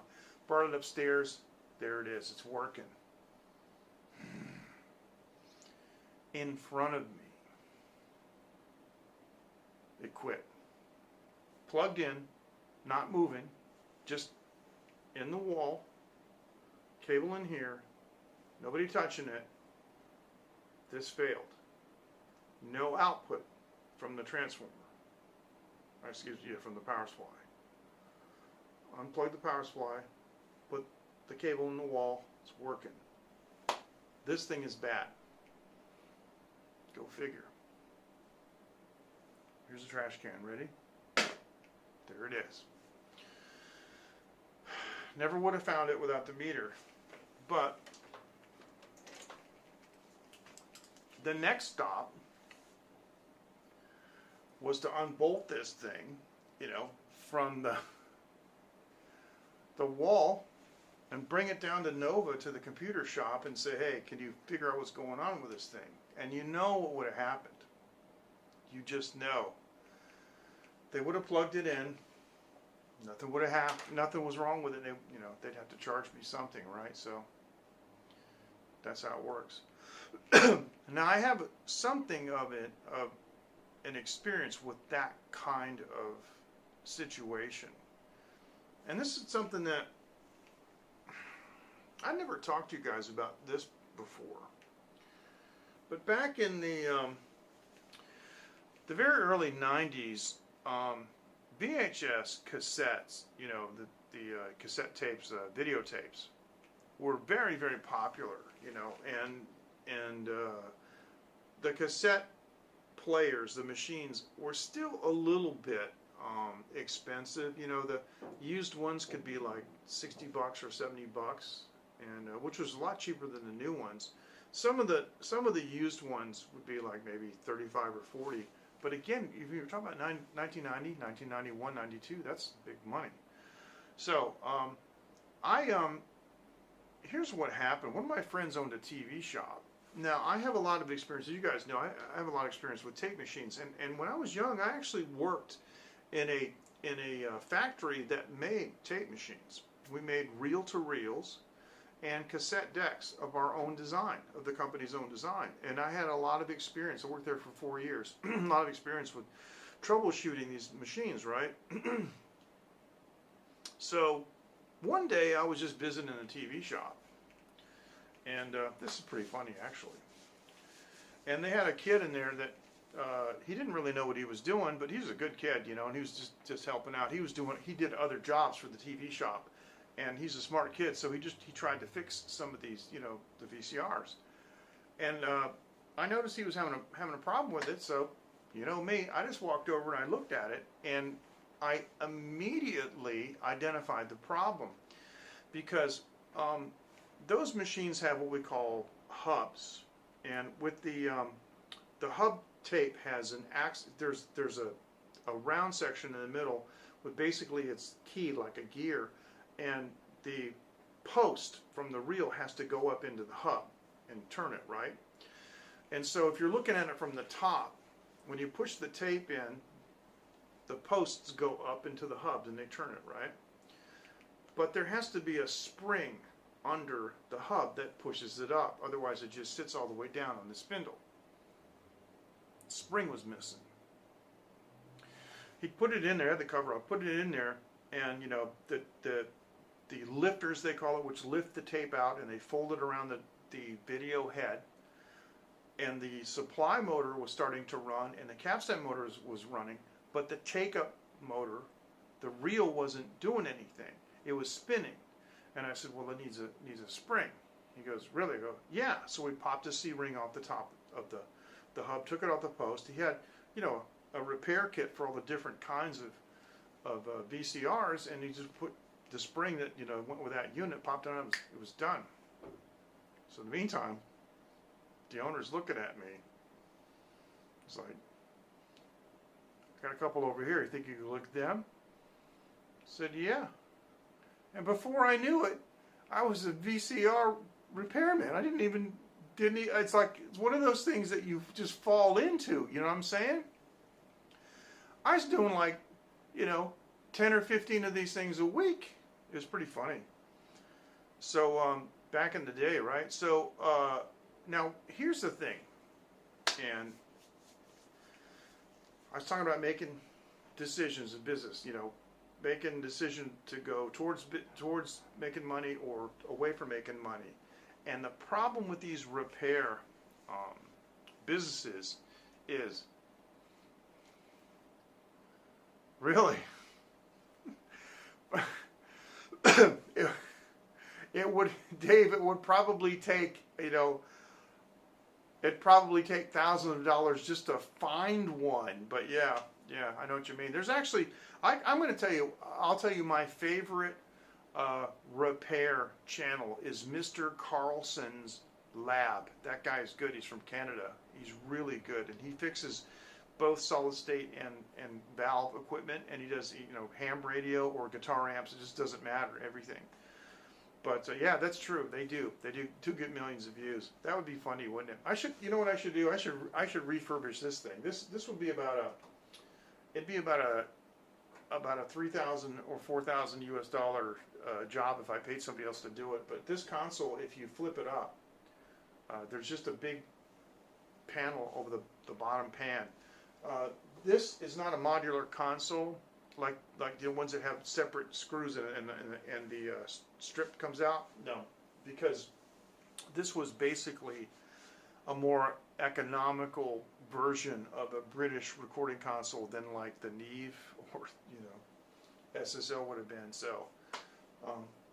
Brought it upstairs. There it is. It's working. In front of me. It quit. Plugged in, not moving, just in the wall, cable in here, nobody touching it. This failed. No output from the transformer. From the power supply. Unplug the power supply, put the cable in the wall, it's working. This thing is bad. Go figure. Here's a trash can, ready? There it is. Never would have found it without the meter. But the next stop was to unbolt this thing, from the wall and bring it down to Nova to the computer shop and say, hey, can you figure out what's going on with this thing? And you know what would have happened. You just know. They would have plugged it in. Nothing would have happened. Nothing was wrong with it. They'd have to charge me something, right? So that's how it works. Now I have something of an experience with that kind of situation. And this is something that I never talked to you guys about this before. But back in the very early 90s, VHS cassettes, the cassette tapes, videotapes, were very, very popular, and the cassette players, the machines, were still a little bit expensive. The used ones could be like $60 or $70, and which was a lot cheaper than the new ones. Some of the used ones would be like maybe 35 or 40. But again, if you're talking about 1990, 1991, 92, that's big money. So here's what happened. One of my friends owned a TV shop. Now, I have a lot of experience. As you guys know, I have a lot of experience with tape machines. And when I was young, I actually worked in a factory that made tape machines. We made reel-to-reels and cassette decks of our own design, of the company's own design. And I had a lot of experience. I worked there for 4 years. A lot of experience with troubleshooting these machines, right? So one day I was just visiting a TV shop. And this is pretty funny, actually. And they had a kid in there that he didn't really know what he was doing, but he was a good kid, and he was just helping out. He did other jobs for the TV shop. And he's a smart kid, so he tried to fix some of these, the VCRs. And I noticed he was having a problem with it, so, me, I just walked over and I looked at it, and I immediately identified the problem. Because those machines have what we call hubs. And with the hub tape has an axis, there's a round section in the middle with basically its key like a gear. And the post from the reel has to go up into the hub and turn it, right? And so if you're looking at it from the top, when you push the tape in, the posts go up into the hubs and they turn it, right? But there has to be a spring under the hub that pushes it up. Otherwise it just sits all the way down on the spindle. The spring was missing. He put it in there, the cover up, put it in there, and the lifters, they call it, which lift the tape out, and they fold it around the video head. And the supply motor was starting to run, and the capstan motor was running, but the take-up motor, the reel wasn't doing anything. It was spinning. And I said, well, it needs a spring. He goes, really? I go, yeah. So we popped a C-ring off the top of the hub, took it off the post. He had, a repair kit for all the different kinds of VCRs, and he just put the spring that went with that unit, popped on it was done. So in the meantime, the owner's looking at me. It's like, got a couple over here. You think you could look at them? Said, yeah. And before I knew it, I was a VCR repairman. It's like, it's one of those things that you just fall into, you know what I'm saying? I was doing like, 10 or 15 of these things a week. It was pretty funny. So, back in the day, right? So, now, here's the thing. And I was talking about making decisions in business, making a decision to go towards making money or away from making money. And the problem with these repair businesses is, really, it would probably take, it'd probably take thousands of dollars just to find one. But yeah, I know what you mean. There's actually, I'm going to tell you, I'll tell you my favorite repair channel is Mr. Carlson's Lab. That guy is good. He's from Canada. He's really good, and he fixes both solid state and valve equipment, and he does ham radio or guitar amps. It just doesn't matter, everything. But yeah, that's true. They do get millions of views. That would be funny, wouldn't it? I should, you know what I should do? I should refurbish this thing. This would be it'd be about a 3,000 or 4,000 US dollar job if I paid somebody else to do it. But this console, if you flip it up, there's just a big panel over the bottom pan. This is not a modular console like the ones that have separate screws in it and the strip comes out. No, because this was basically a more economical version of a British recording console than like the Neve or SSL would have been. So,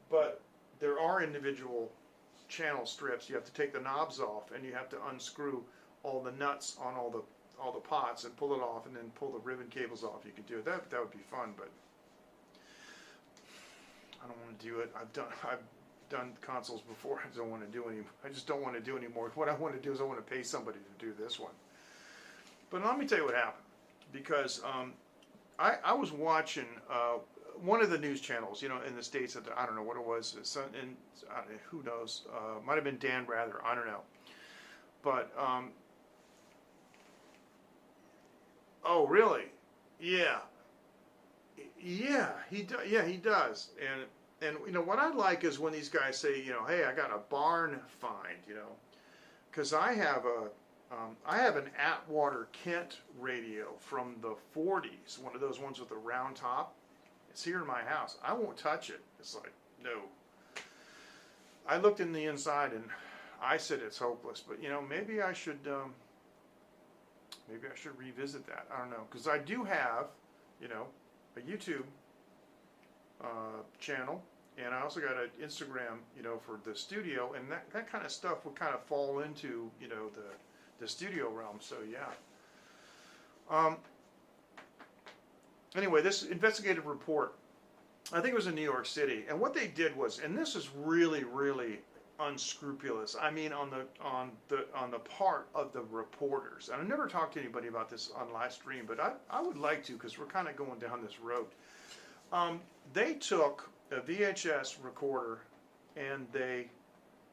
but there are individual channel strips. You have to take the knobs off, and you have to unscrew all the nuts on all the pots and pull it off, and then pull the ribbon cables off. You could do it. That would be fun, but I don't want to do it. I've done consoles before. I don't want to do any. I just don't want to do anymore. What I want to do is I want to pay somebody to do this one. But let me tell you what happened, because I was watching one of the news channels, in the States. I don't know what it was. Who knows? Might have been Dan Rather. I don't know. But oh, really? Yeah. Yeah, he does. And what I like is when these guys say, hey, I got a barn find, because I have an Atwater Kent radio from the 40s, one of those ones with the round top. It's here in my house. I won't touch it. It's like, no. I looked in the inside and I said it's hopeless, but maybe I should revisit that. I don't know, because I do have, a YouTube channel, and I also got an Instagram, for the studio, and that kind of stuff would kind of fall into, the studio realm. So yeah. Anyway, this investigative report, I think it was in New York City, and what they did was, and this is really, really unscrupulous. I mean, on the part of the reporters. And I've never talked to anybody about this on live stream, but I would like to, because we're kind of going down this road. They took a VHS recorder and they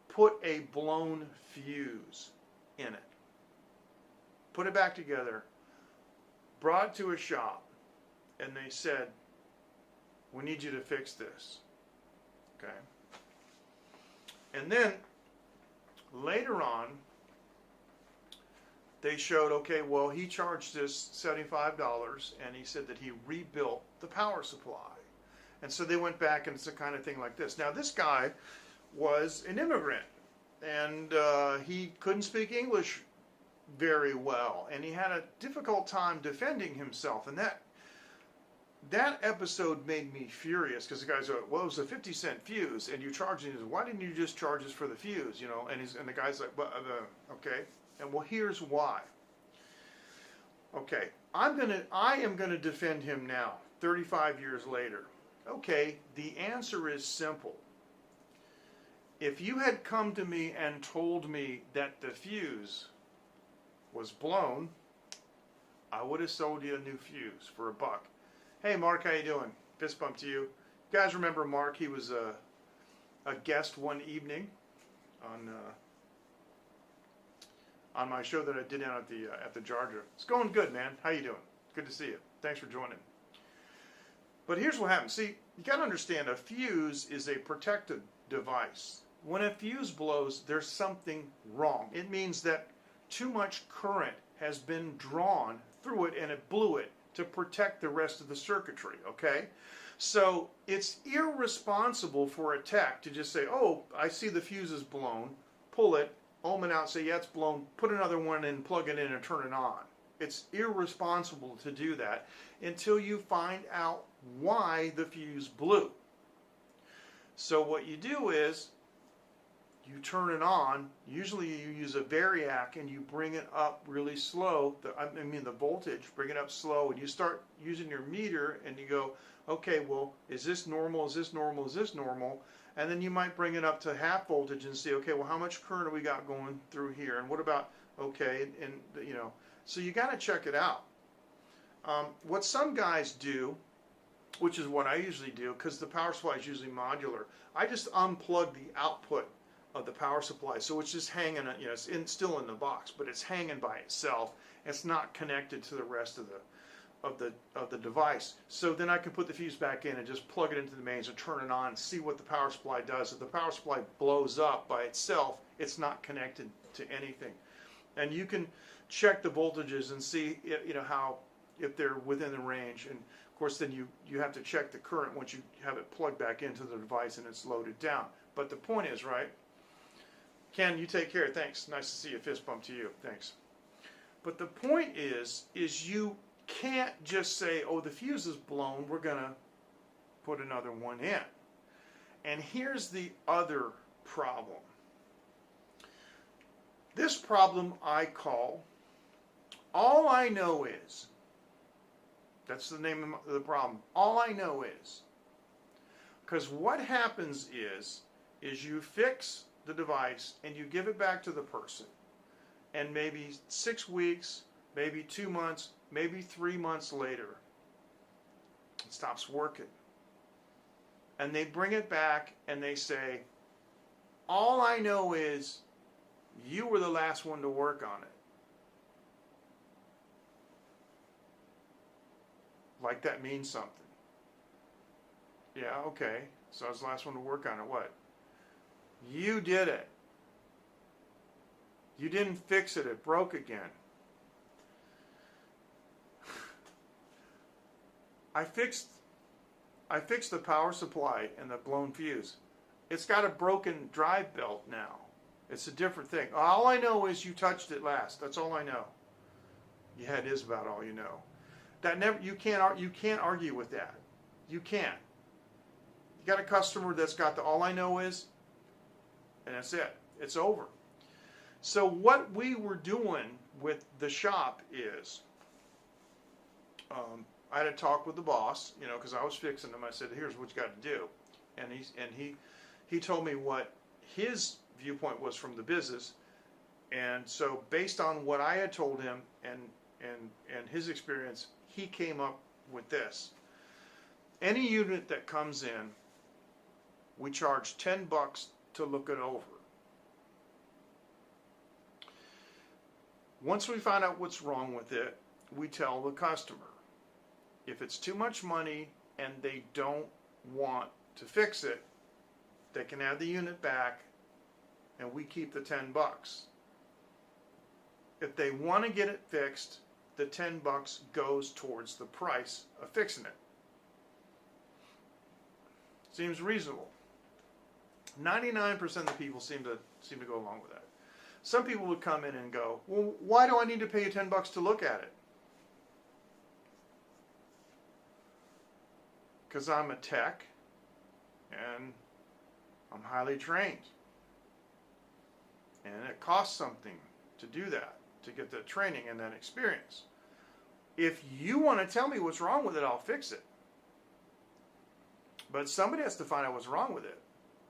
put a blown fuse in it, put it back together, brought it to a shop, and they said, we need you to fix this. Okay. And then later on, they showed, okay, well, he charged us $75, and he said that he rebuilt the power supply. And so they went back, and it's a kind of thing like this. Now, this guy was an immigrant, and he couldn't speak English very well, and he had a difficult time defending himself. And that episode made me furious, because the guy's like, well, it was a 50-cent fuse, and you charged him. Why didn't you just charge us for the fuse? And the guy's like, well, okay. And well, here's why. Okay, I am gonna defend him now, 35 years later. Okay, the answer is simple. If you had come to me and told me that the fuse was blown, I would have sold you a new fuse for $1. Hey Mark, how you doing? Fist bump to you. You guys remember Mark? He was a guest one evening on my show that I did down at the Jar-Jar. It's going good, man. How you doing? Good to see you. Thanks for joining. But here's what happens. See, you got to understand, a fuse is a protected device. When a fuse blows, there's something wrong. It means that too much current has been drawn through it and it blew it to protect the rest of the circuitry, okay? So it's irresponsible for a tech to just say, oh, I see the fuse is blown, pull it, ohm it out, say, yeah, it's blown, put another one in, plug it in, and turn it on. It's irresponsible to do that until you find out why the fuse blew. So what you do is you turn it on. Usually you use a variac and you bring it up really slow. The voltage, bring it up slow, and you start using your meter and you go, okay, well, is this normal? Is this normal? Is this normal? And then you might bring it up to half voltage and see, okay, well, how much current have we got going through here? And what about, okay, and you know, so you got to check it out. What some guys do, which is what I usually do, because the power supply is usually modular, I just unplug the output of the power supply, so it's just hanging, you know, it's still in the box, but it's hanging by itself. It's not connected to the rest of the device. So then I can put the fuse back in and just plug it into the mains and turn it on and see what the power supply does. If the power supply blows up by itself, it's not connected to anything. And you can check the voltages and see, you know, how, if they're within the range. And of course then you have to check the current once you have it plugged back into the device and it's loaded down. But the point is, right, Ken, you take care. Thanks. Nice to see you. Fist bump to you. Thanks. But the point is you can't just say, oh, the fuse is blown, we're going to put another one in. And here's the other problem. This problem I call, all I know is, that's the name of the problem, all I know is, because what happens is you fix the device and you give it back to the person, and maybe 6 weeks, maybe 2 months, maybe 3 months later, it stops working. And they bring it back and they say, all I know is you were the last one to work on it. Like that means something. Yeah, okay. So I was the last one to work on it. What? You did it. You didn't fix it. It broke again. I fixed the power supply and the blown fuse. It's got a broken drive belt now. It's a different thing. All I know is you touched it last. That's all I know. Yeah, it is about all you know. You can't argue with that. You can't. You got a customer that's got the all I know is, and that's it. It's over. So what we were doing with the shop is, I had a talk with the boss, you know, because I was fixing them. I said, "Here's what you got to do," and he told me what his viewpoint was from the business, and so based on what I had told him and his experience, he came up with this. Any unit that comes in, we charge $10 to look it over. Once we find out what's wrong with it, we tell the customer. If it's too much money and they don't want to fix it, they can have the unit back and we keep the $10. If they want to get it fixed, the $10 goes towards the price of fixing it. Seems reasonable. 99% of the people seem to go along with that. Some people would come in and go, well, why do I need to pay you $10 to look at it? Because I'm a tech and I'm highly trained. And it costs something to do that, to get the training and that experience. If you want to tell me what's wrong with it, I'll fix it. But somebody has to find out what's wrong with it.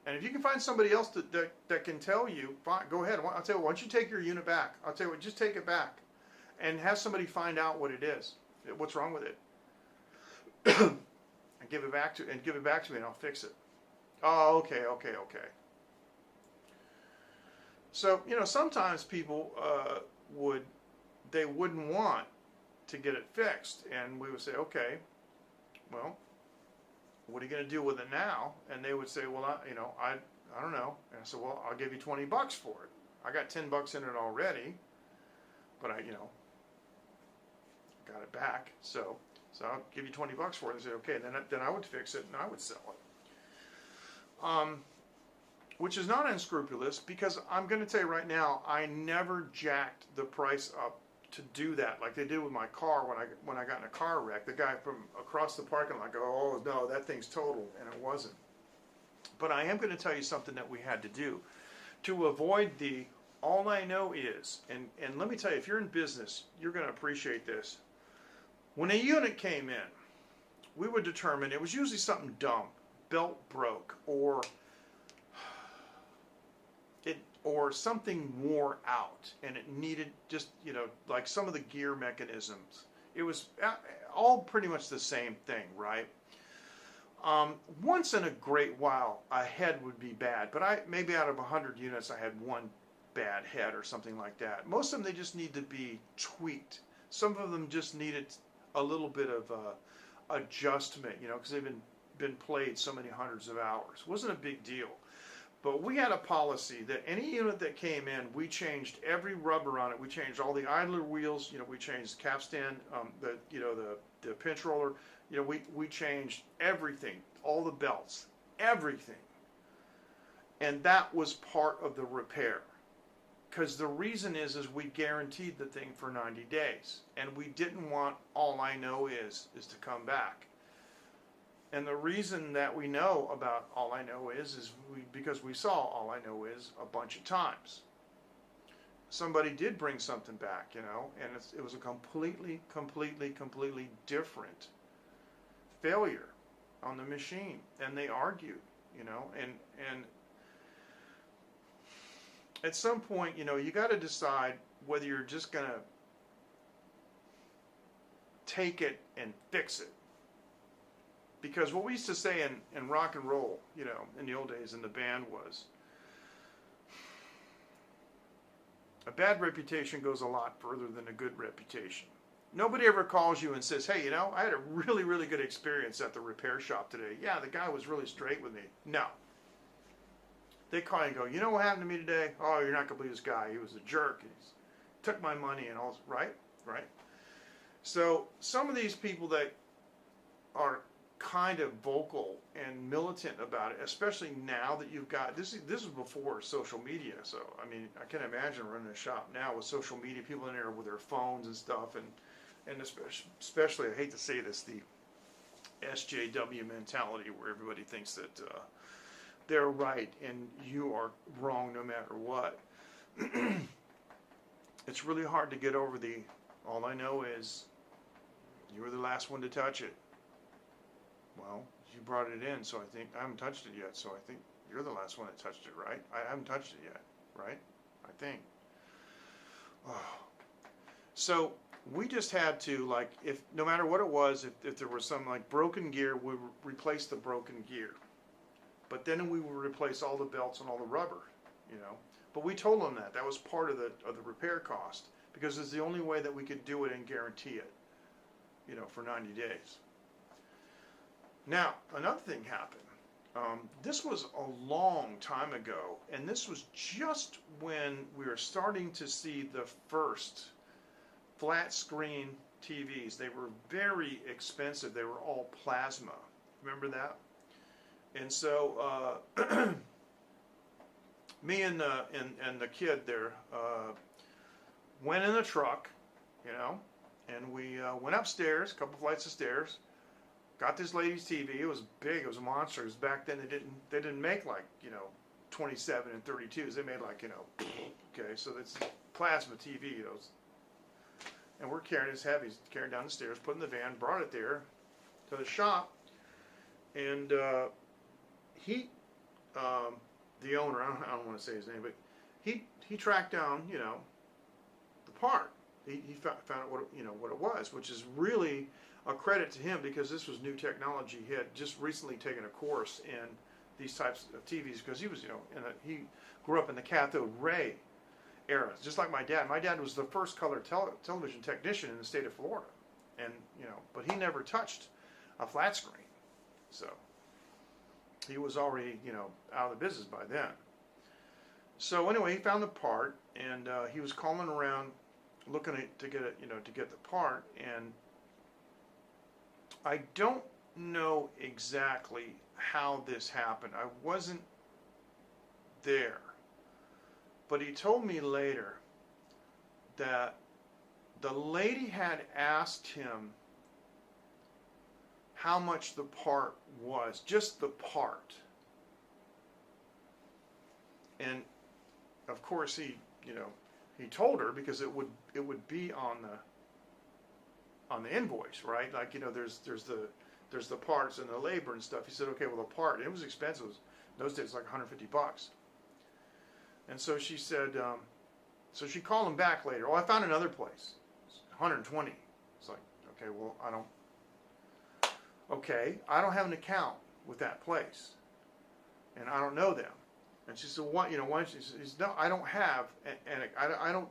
And if you can find somebody else that can tell you, fine, go ahead. I'll tell you, why don't you take your unit back? I'll tell you what, just take it back. and have somebody find out what it is, what's wrong with it, and give it back to me, and I'll fix it. Oh, okay. So, sometimes people wouldn't want to get it fixed, and we would say, okay, well, what are you going to do with it now? And they would say, well, I don't know. And I said, well, I'll give you $20 for it. I got $10 in it already, but I got it back. So I'll give you $20 for it. They said, okay. Then I would fix it and I would sell it. Which is not unscrupulous, because I'm going to tell you right now, I never jacked the price up to do that like they did with my car when I got in a car wreck. The guy from across the parking lot go, oh no, that thing's total, and it wasn't. But I am going to tell you something that we had to do to avoid the all I know is, and let me tell you, if you're in business, you're going to appreciate this. When a unit came in, we would determine it was usually something dumb, belt broke, or something wore out and it needed just, like some of the gear mechanisms. It was all pretty much the same thing, right? Once in a great while, a head would be bad, but maybe out of 100 units, I had one bad head or something like that. Most of them, they just need to be tweaked. Some of them just needed a little bit of adjustment, because they've been played so many hundreds of hours. It wasn't a big deal. But we had a policy that any unit that came in, we changed every rubber on it. We changed all the idler wheels. We changed the capstan, the pinch roller. We changed everything, all the belts, everything. And that was part of the repair. Because the reason is we guaranteed the thing for 90 days. And we didn't want all I know is to come back. And the reason that we know about all I know is because we saw all I know is a bunch of times. Somebody did bring something back, and it was a completely different failure on the machine. And they argued, and at some point, you got to decide whether you're just going to take it and fix it. Because what we used to say in rock and roll, in the old days in the band was, a bad reputation goes a lot further than a good reputation. Nobody ever calls you and says, hey, I had a really, really good experience at the repair shop today. Yeah, the guy was really straight with me. No. They call you and go, you know what happened to me today? Oh, you're not going to believe this guy. He was a jerk. He took my money and all, right? So some of these people that are kind of vocal and militant about it, especially now that you've got this is before social media, so I mean I can imagine running a shop now with social media, people in there with their phones and stuff, and especially I hate to say this, the SJW mentality where everybody thinks that they're right and you are wrong no matter what. It's really hard to get over the all I know is you were the last one to touch it. Well, you brought it in, so I think I haven't touched it yet, so I think you're the last one that touched it, right? I haven't touched it yet, right? I think. Oh. So we just had to, if no matter what it was, if there was some broken gear, we would replace the broken gear. But then we would replace all the belts and all the rubber, But we told them that was part of the repair cost, because it's the only way that we could do it and guarantee it, for 90 days. Now, another thing happened. This was a long time ago, and this was just when we were starting to see the first flat screen TVs. They were very expensive. They were all plasma. Remember that? And so me and the kid there went in the truck, and we went upstairs, a couple flights of stairs. Got this lady's TV. It was big. It was a monster. Because back then they didn't make 27 and 32s. They made okay. So it's plasma TV. And we're carrying this heavy, carrying down the stairs, put in the van, brought it there to the shop, and he, the owner, I don't want to say his name, but he tracked down the part. he found out what it was, which is really a credit to him because this was new technology. He had just recently taken a course in these types of TVs because he was he grew up in the cathode ray era, just like my dad. My dad was the first color television technician in the state of Florida, and but he never touched a flat screen, so he was already out of the business by then. So anyway, he found the part, and he was calling around looking to get it, to get the part, and I don't know exactly how this happened. I wasn't there, but he told me later that the lady had asked him how much the part was, just the part, and of course he told her because it would be on the invoice, right? Like there's the parts and the labor and stuff. He said, okay, well the part, it was expensive. In those days, it was like $150. And so she said, so she called him back later. Oh, I found another place. It's $120. It's like, okay, well I don't have an account with that place, and I don't know them. And she said, "What? Why?" She says, "No, I don't have, and I don't.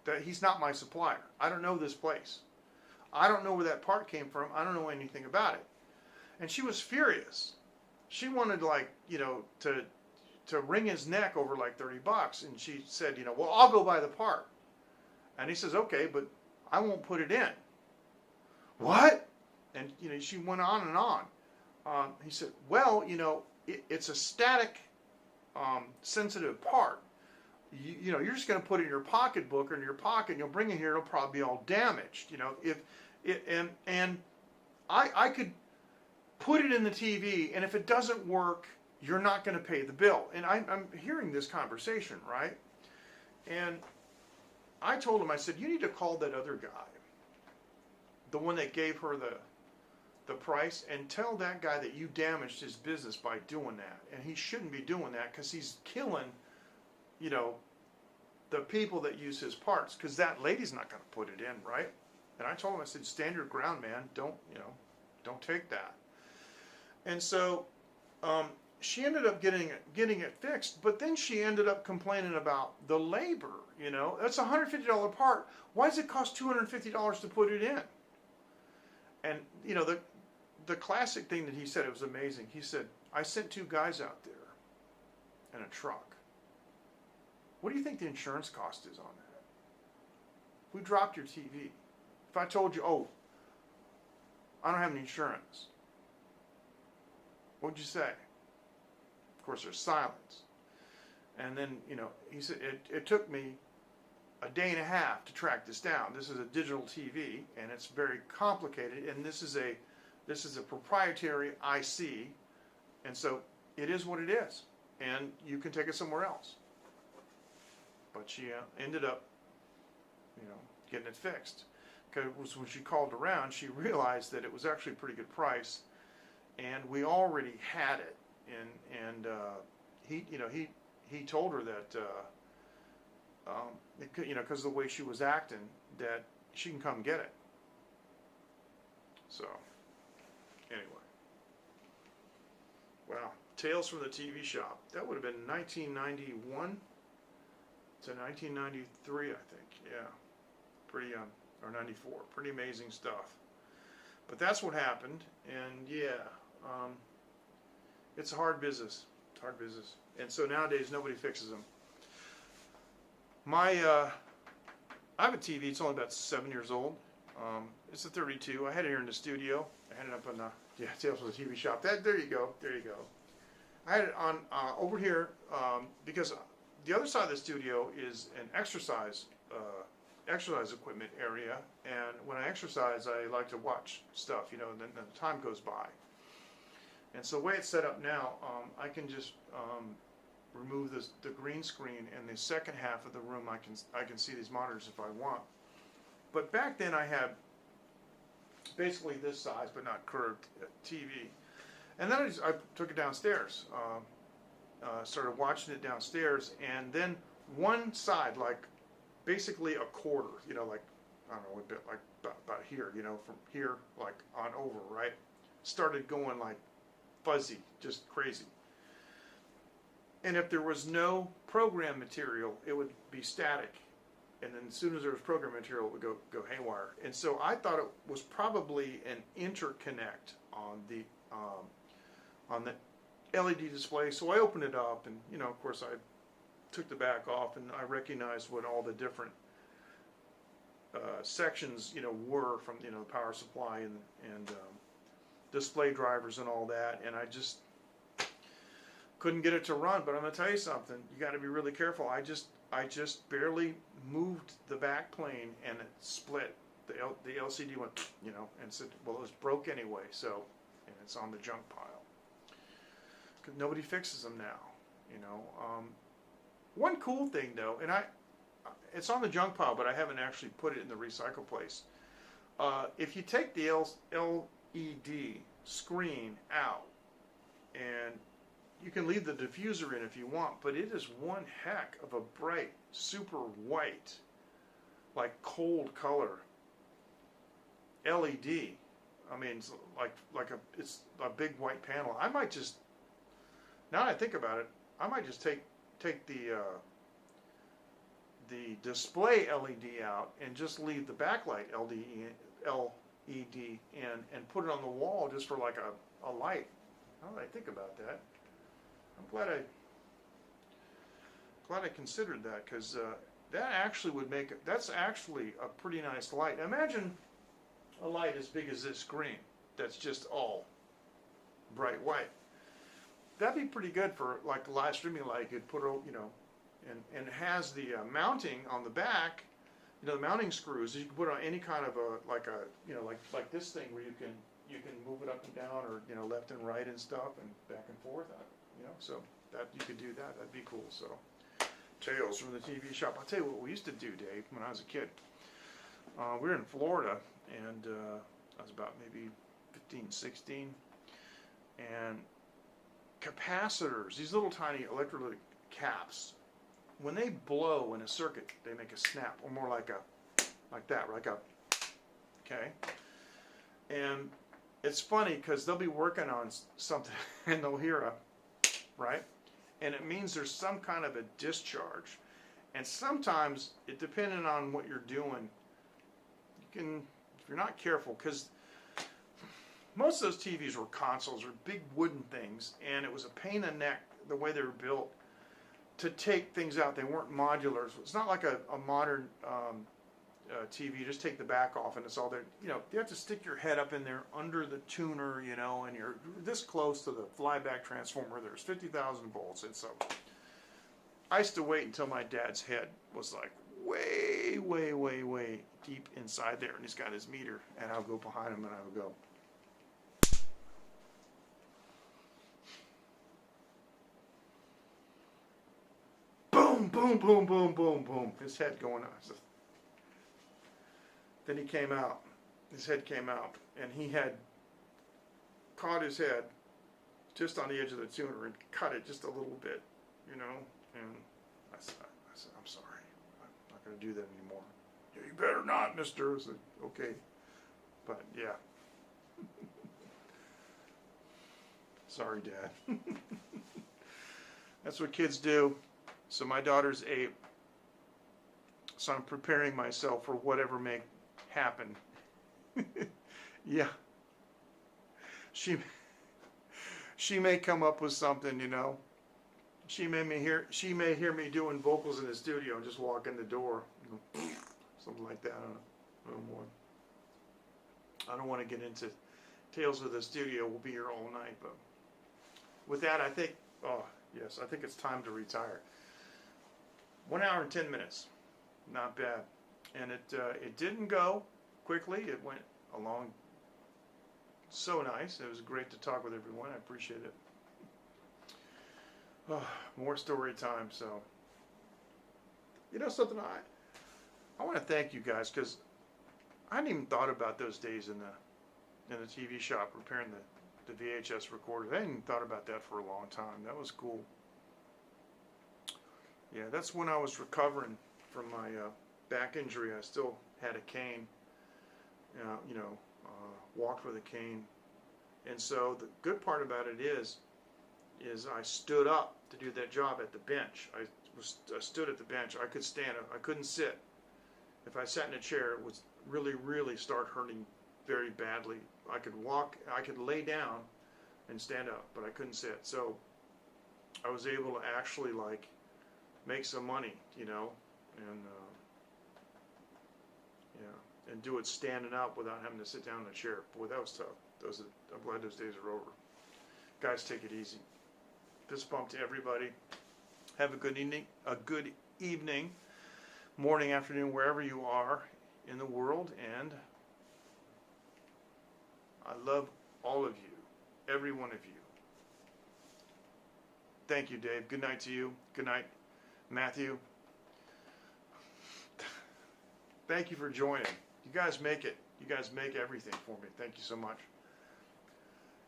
That he's not my supplier. I don't know this place. I don't know where that part came from. I don't know anything about it." And she was furious. She wanted to wring his neck over like $30. And she said, "Well, I'll go buy the part." And he says, "Okay, but I won't put it in." What? And she went on and on. He said, "Well, it's a static." Sensitive part. You're just going to put it in your pocketbook or in your pocket, and you'll bring it here. It'll probably be all damaged. And I could put it in the TV, and if it doesn't work, you're not going to pay the bill. And I'm hearing this conversation, right? And I told him, I said, you need to call that other guy, the one that gave her the price, and tell that guy that you damaged his business by doing that, and he shouldn't be doing that because he's killing the people that use his parts, because that lady's not going to put it in, right? And I told him, I said, stand your ground, man. Don't take that. And so she ended up getting it fixed, but then she ended up complaining about the labor. That's a $150 part. Why does it cost $250 to put it in? And the classic thing that he said, it was amazing. He said, I sent 2 guys out there in a truck. What do you think the insurance cost is on that? Who dropped your TV? If I told you, oh, I don't have any insurance, what would you say? Of course, there's silence. And then, he said, it took me a day and a half to track this down. This is a digital TV, and it's very complicated, and this is a proprietary IC, and so it is what it is, and you can take it somewhere else. But she ended up, getting it fixed. Because when she called around, she realized that it was actually a pretty good price, and we already had it. And he told her that, because of the way she was acting, that she can come get it. So. Anyway, wow, Tales from the TV Shop. That would have been 1991 to 1993, I think. Yeah, pretty or 94. Pretty amazing stuff. But that's what happened, and yeah, it's a hard business. It's hard business, and so nowadays nobody fixes them. I have a TV. It's only about 7 years old. It's a 32. I had it here in the studio. I had it up on the Tales from the TV Shop. There you go. I had it on over here because the other side of the studio is an exercise equipment area, and when I exercise, I like to watch stuff, and then the time goes by. And so the way it's set up now, I can just remove the green screen, and the second half of the room I can see these monitors if I want. But back then I had basically this size, but not curved TV. And then I took it downstairs, started watching it downstairs, and then one side, like basically a quarter, like I don't know, a bit like about here, you know, from here like on over, right? Started going like fuzzy, just crazy. And if there was no program material, it would be static. And then as soon as there was program material, it would go haywire. And so I thought it was probably an interconnect on the LED display. So I opened it up, and you know, of course, I took the back off, and I recognized what all the different sections, you know, were from, you know, the power supply and display drivers and all that. And I just couldn't get it to run. But I'm gonna tell you something. You got to be really careful. I just barely moved the back plane, and it split. The LCD went, you know, and said, well, it was broke anyway. So, and it's on the junk pile. Nobody fixes them now, you know. One cool thing though, and it's on the junk pile, but I haven't actually put it in the recycle place. If you take the LED screen out, and you can leave the diffuser in if you want, but it is one heck of a bright, super white, like cold color LED. I mean, it's it's a big white panel. I might just, now that I think about it, I might just take the display LED out and just leave the backlight LED in and put it on the wall just for like a light. How did I think about that? I'm glad I considered that, because that actually would make it, that's actually a pretty nice light. Imagine a light as big as this screen that's just all bright white. That'd be pretty good for like a live streaming light. You could put, you know, and it has the mounting on the back, you know, the mounting screws. You can put on any kind of you know, like this thing where you can move it up and down, or, you know, left and right and stuff, and back and forth. You know, so that you could do that. That'd be cool. So, Tales from the TV shop. I'll tell you what we used to do, Dave, when I was a kid. We were in Florida, and I was about maybe 15, 16, and capacitors, these little tiny electrolytic caps, when they blow in a circuit, they make a snap, or more like that, okay? And it's funny, because they'll be working on something, and they'll hear a, right? And it means there's some kind of a discharge. And sometimes, depending on what you're doing, you can, if you're not careful, because most of those TVs were consoles, or big wooden things, and it was a pain in the neck, the way they were built, to take things out. They weren't modulars. It's not like a modern TV. You just take the back off, and it's all there. You know, you have to stick your head up in there under the tuner, you know, and you're this close to the flyback transformer. There's 50,000 volts, and so I used to wait until my dad's head was like way, way, way, way deep inside there, and he's got his meter, and I'll go behind him, and I would go. Boom, boom, boom, boom, boom, boom. His head going on. Then he came out. His head came out, and he had caught his head just on the edge of the tuner and cut it just a little bit, you know. And I said, I'm sorry. I'm not going to do that anymore. Yeah, you better not, mister. I said, okay. But, yeah. Sorry, Dad. That's what kids do. So my daughter's 8. So I'm preparing myself for whatever may happen. Yeah. She may come up with something, you know. She may hear me doing vocals in the studio and just walk in the door. Something like that. I don't know more. I don't want to get into Tales of the Studio. We'll be here all night, but with that, I think, oh yes, I think it's time to retire. 1 hour and 10 minutes, not bad, and it didn't go quickly. It went along so nice. It was great to talk with everyone. I appreciate it. Oh, more story time. So, you know something, I want to thank you guys, because I hadn't even thought about those days in the TV shop repairing the VHS recorders. I hadn't even thought about that for a long time. That was cool. Yeah, that's when I was recovering from my back injury. I still had a cane, walked with a cane. And so the good part about it is I stood up to do that job at the bench. I stood at the bench. I could stand up. I couldn't sit. If I sat in a chair, it would really, really start hurting very badly. I could walk, I could lay down and stand up, but I couldn't sit. So I was able to actually like make some money, and and do it standing up without having to sit down in a chair. Boy, that was tough. I'm glad those days are over. Guys, take it easy. Fist bump to everybody. Have a good evening, morning, afternoon, wherever you are in the world, and I love all of you, every one of you. Thank you, Dave. Good night to you. Good night, Matthew. Thank you for joining. You guys make it. You guys make everything for me. Thank you so much.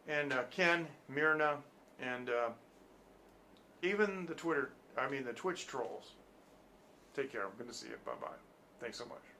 And Ken, Myrna, and even the Twitch trolls. Take care. I'm going to see you. Bye-bye. Thanks so much.